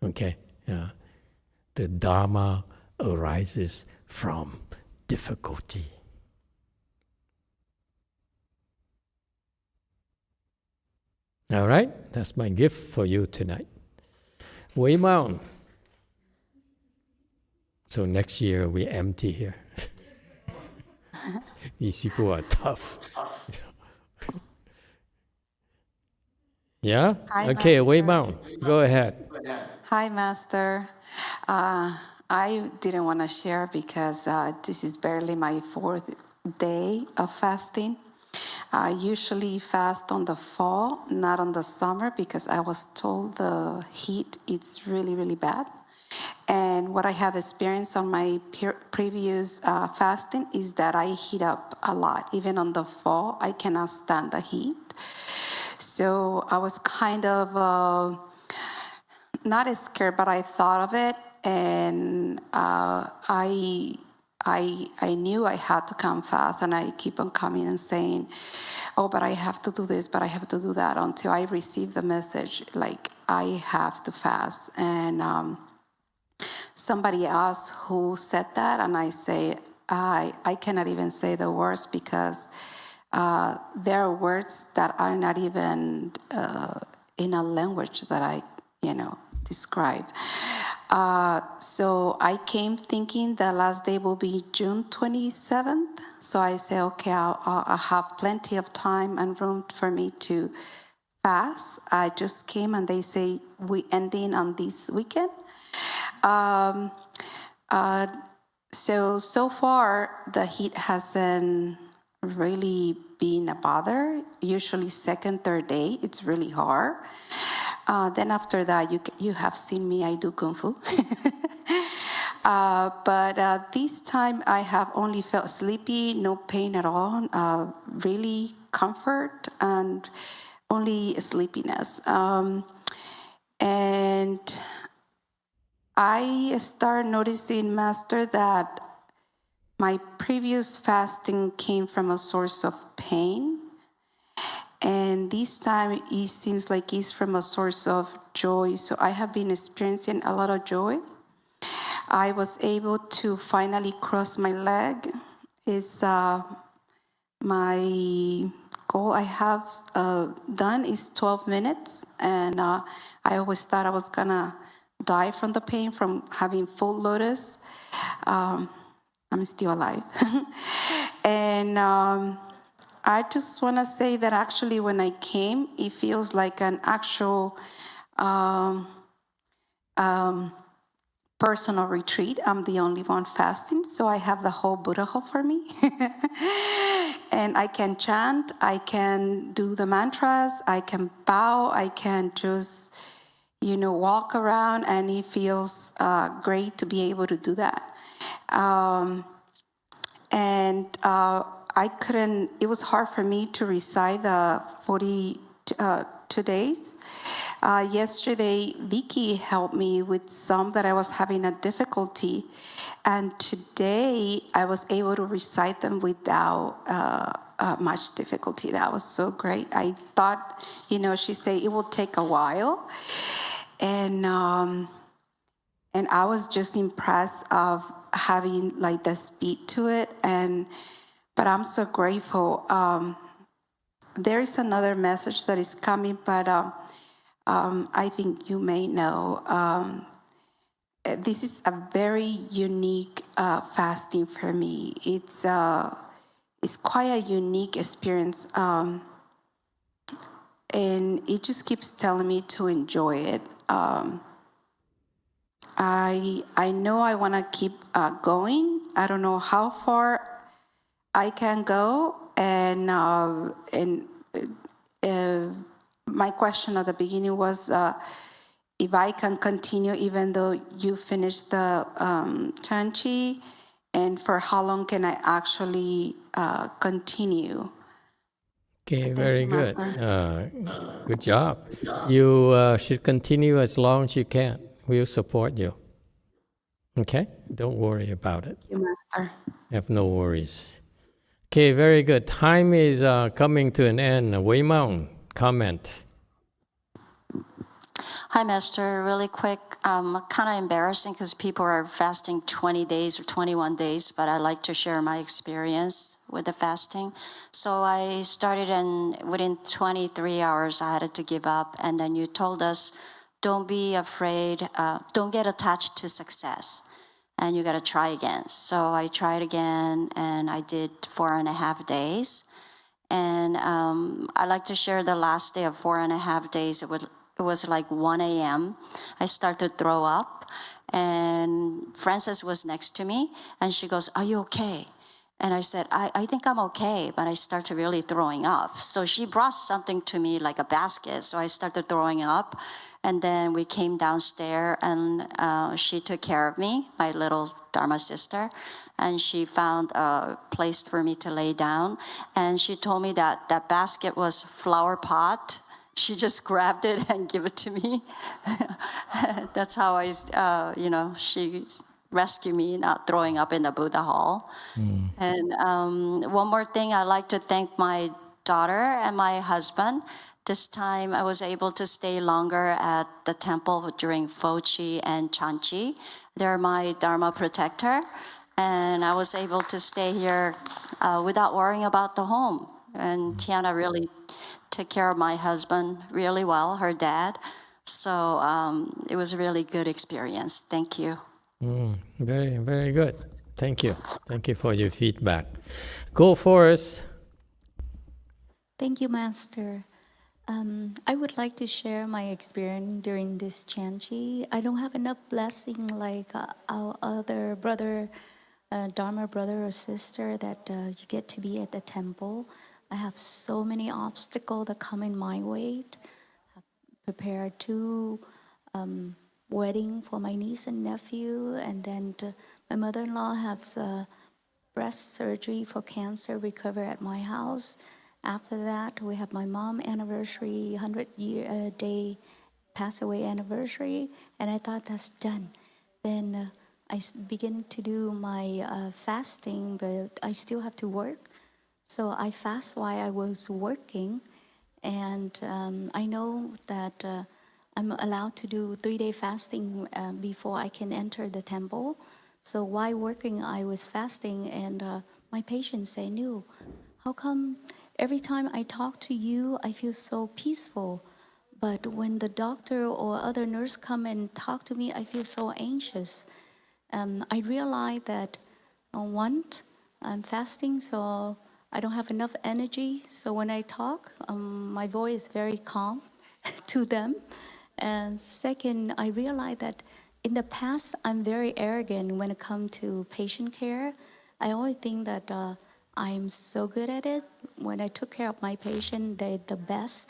Okay? The Dharma arises from difficulty. All right? That's my gift for you tonight. Way Mountain. So next year we empty here. These people are tough. Yeah? Hi, Okay, Way Master. Mountain. Go ahead. Hi, Master. I didn't want to share because this is barely my 4th day of fasting. I usually fast on the fall, not on the summer, because I was told the heat is really, really bad. And what I have experienced on my previous fasting is that I heat up a lot. Even on the fall, I cannot stand the heat. So I was kind of not scared, but I thought of it, and I knew I had to come fast, and I keep on coming and saying, oh, but I have to do this, but I have to do that, until I receive the message, like, I have to fast. And somebody asked who said that, and I say, I cannot even say the words because there are words that are not even in a language that I, describe. So I came thinking the last day will be June 27th. So I say, okay, I'll have plenty of time and room for me to fast. I just came and they say, we ending on this weekend. So far, the heat hasn't really been a bother. Usually second, third day, it's really hard. Then after that, you have seen me, I do Kung Fu. But this time I have only felt sleepy, no pain at all, really comfort and only sleepiness. And I started noticing, Master, that my previous fasting came from a source of pain. And this time it seems like it's from a source of joy. So I have been experiencing a lot of joy. I was able to finally cross my leg. It's my goal I have done is 12 minutes. And I always thought I was gonna die from the pain from having full lotus. I'm still alive. And I just want to say that actually when I came, it feels like an actual personal retreat. I'm the only one fasting, so I have the whole Buddha hall for me. And I can chant, I can do the mantras, I can bow, I can just, walk around, and it feels great to be able to do that. I couldn't, it was hard for me to recite the 42 days. Yesterday, Vicky helped me with some that I was having a difficulty. And today, I was able to recite them without much difficulty. That was so great. I thought, she said it will take a while. And I was just impressed of having like the speed to it. But I'm so grateful. There is another message that is coming, but I think you may know. This is a very unique fasting for me. It's quite a unique experience, and it just keeps telling me to enjoy it. I know I want to keep going. I don't know how far I can go, and my question at the beginning was if I can continue even though you finished the Chanchi, and for how long can I actually continue? Okay, very good. Good job. You should continue as long as you can. We'll support you. Okay? Don't worry about it. Thank you, Master. Have no worries. Okay, very good. Time is coming to an end. Wei Mao, comment. Hi, Master. Really quick, kind of embarrassing because people are fasting 20 days or 21 days, but I like to share my experience with the fasting. So I started, and within 23 hours, I had to give up. And then you told us, don't be afraid, don't get attached to success, and you got to try again. So I tried again, and I did 4.5 days. And I like to share the last day of 4.5 days. It was like 1 a.m. I started to throw up, and Frances was next to me, and she goes, "Are you okay?" And I said, I think I'm okay, but I started really throwing up. So she brought something to me like a basket, so I started throwing up. And then we came downstairs, and she took care of me, my little Dharma sister, and she found a place for me to lay down. And she told me that that basket was flower pot. She just grabbed it and gave it to me. That's how I, she rescued me not throwing up in the Buddha hall. And one more thing, I'd like to thank my daughter and my husband. This time I was able to stay longer at the temple during Fochi and Chanchi. They're my Dharma protector. And I was able to stay here without worrying about the home. And Tiana really took care of my husband really well, her dad. So it was a really good experience. Thank you. Very, very good. Thank you. Thank you for your feedback. Go Forrest. Thank you, Master. I would like to share my experience during this Chanchi. I don't have enough blessing like our other brother, Dharma brother or sister that you get to be at the temple. I have so many obstacles that come in my way. I've prepared 2 wedding for my niece and nephew, and then my mother-in-law has breast surgery for cancer recover at my house. After that, we have my mom anniversary 100-year day pass away anniversary, and I thought that's done. Then I begin to do my fasting, but I still have to work. So I fast while I was working, and I know that I'm allowed to do 3-day fasting before I can enter the temple. So while working, I was fasting, and my patients say, "No, how come every time I talk to you, I feel so peaceful, but when the doctor or other nurse come and talk to me, I feel so anxious?" I realized that I'm fasting, so I don't have enough energy. So when I talk, my voice is very calm to them. And second, I realized that in the past, I'm very arrogant when it comes to patient care. I always think that I'm so good at it. When I took care of my patient, they're the best.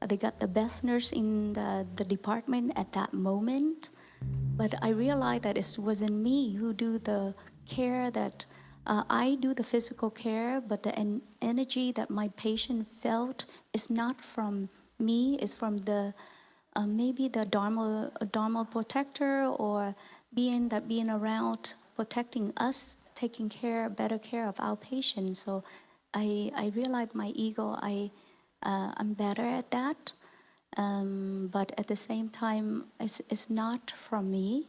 They got the best nurse in the department at that moment. But I realized that it wasn't me who do the care, that I do the physical care, but the energy that my patient felt is not from me, it's from the maybe the Dharma protector, or being around protecting us, taking better care of our patients. So I realized my ego, I'm better at that. But at the same time, it's not from me.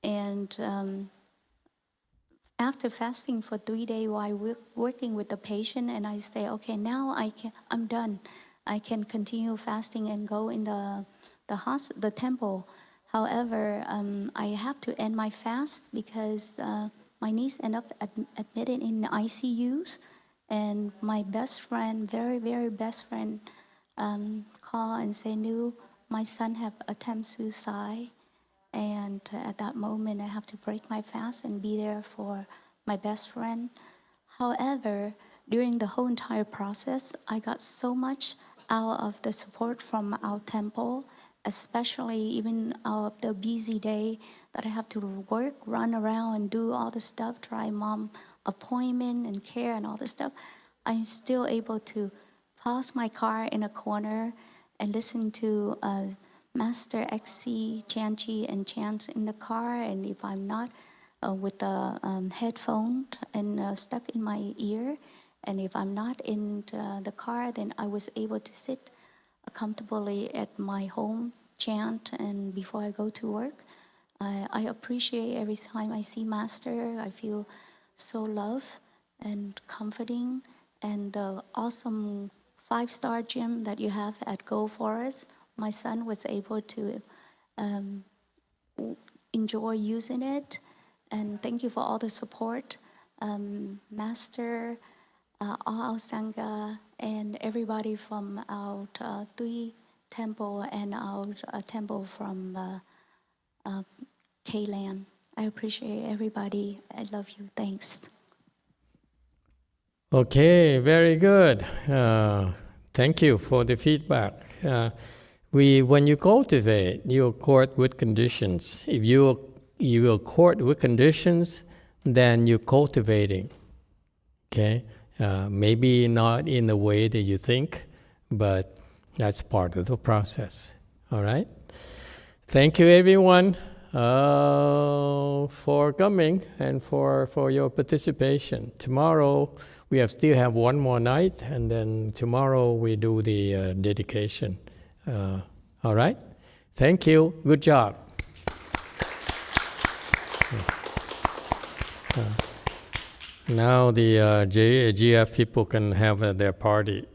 And after fasting for 3 days while working with the patient, and I say, okay, now I'm done. I can continue fasting and go in the temple. However, I have to end my fast because my niece ended up admitted in the ICUs, and my best friend, very, very best friend, call and say, "No, my son have attempted suicide." And at that moment, I have to break my fast and be there for my best friend. However, during the whole entire process, I got so much out of the support from our temple, especially even out of the busy day that I have to work, run around and do all the stuff, try mom appointment and care and all the stuff. I'm still able to pause my car in a corner and listen to Master XC Chanchi and chant in the car. And if I'm not with the headphone and stuck in my ear, and if I'm not in the car, then I was able to sit comfortably at my home, chant, and before I go to work. I appreciate every time I see Master. I feel so loved and comforting. And the awesome 5-star gym that you have at Go Forest, my son was able to enjoy using it. And thank you for all the support, Master, all our Sangha, and everybody from our 3 temple and our temple from K-Land. I appreciate everybody. I love you. Thanks. Okay, very good. Thank you for the feedback. When you cultivate, you accord with conditions. If you accord with conditions, then you're cultivating. Okay, maybe not in the way that you think, but that's part of the process. All right. Thank you, everyone, for coming and for your participation. Tomorrow we still have one more night, and then tomorrow we do the dedication. All right? Thank you. Good job. Now the GF people can have their party.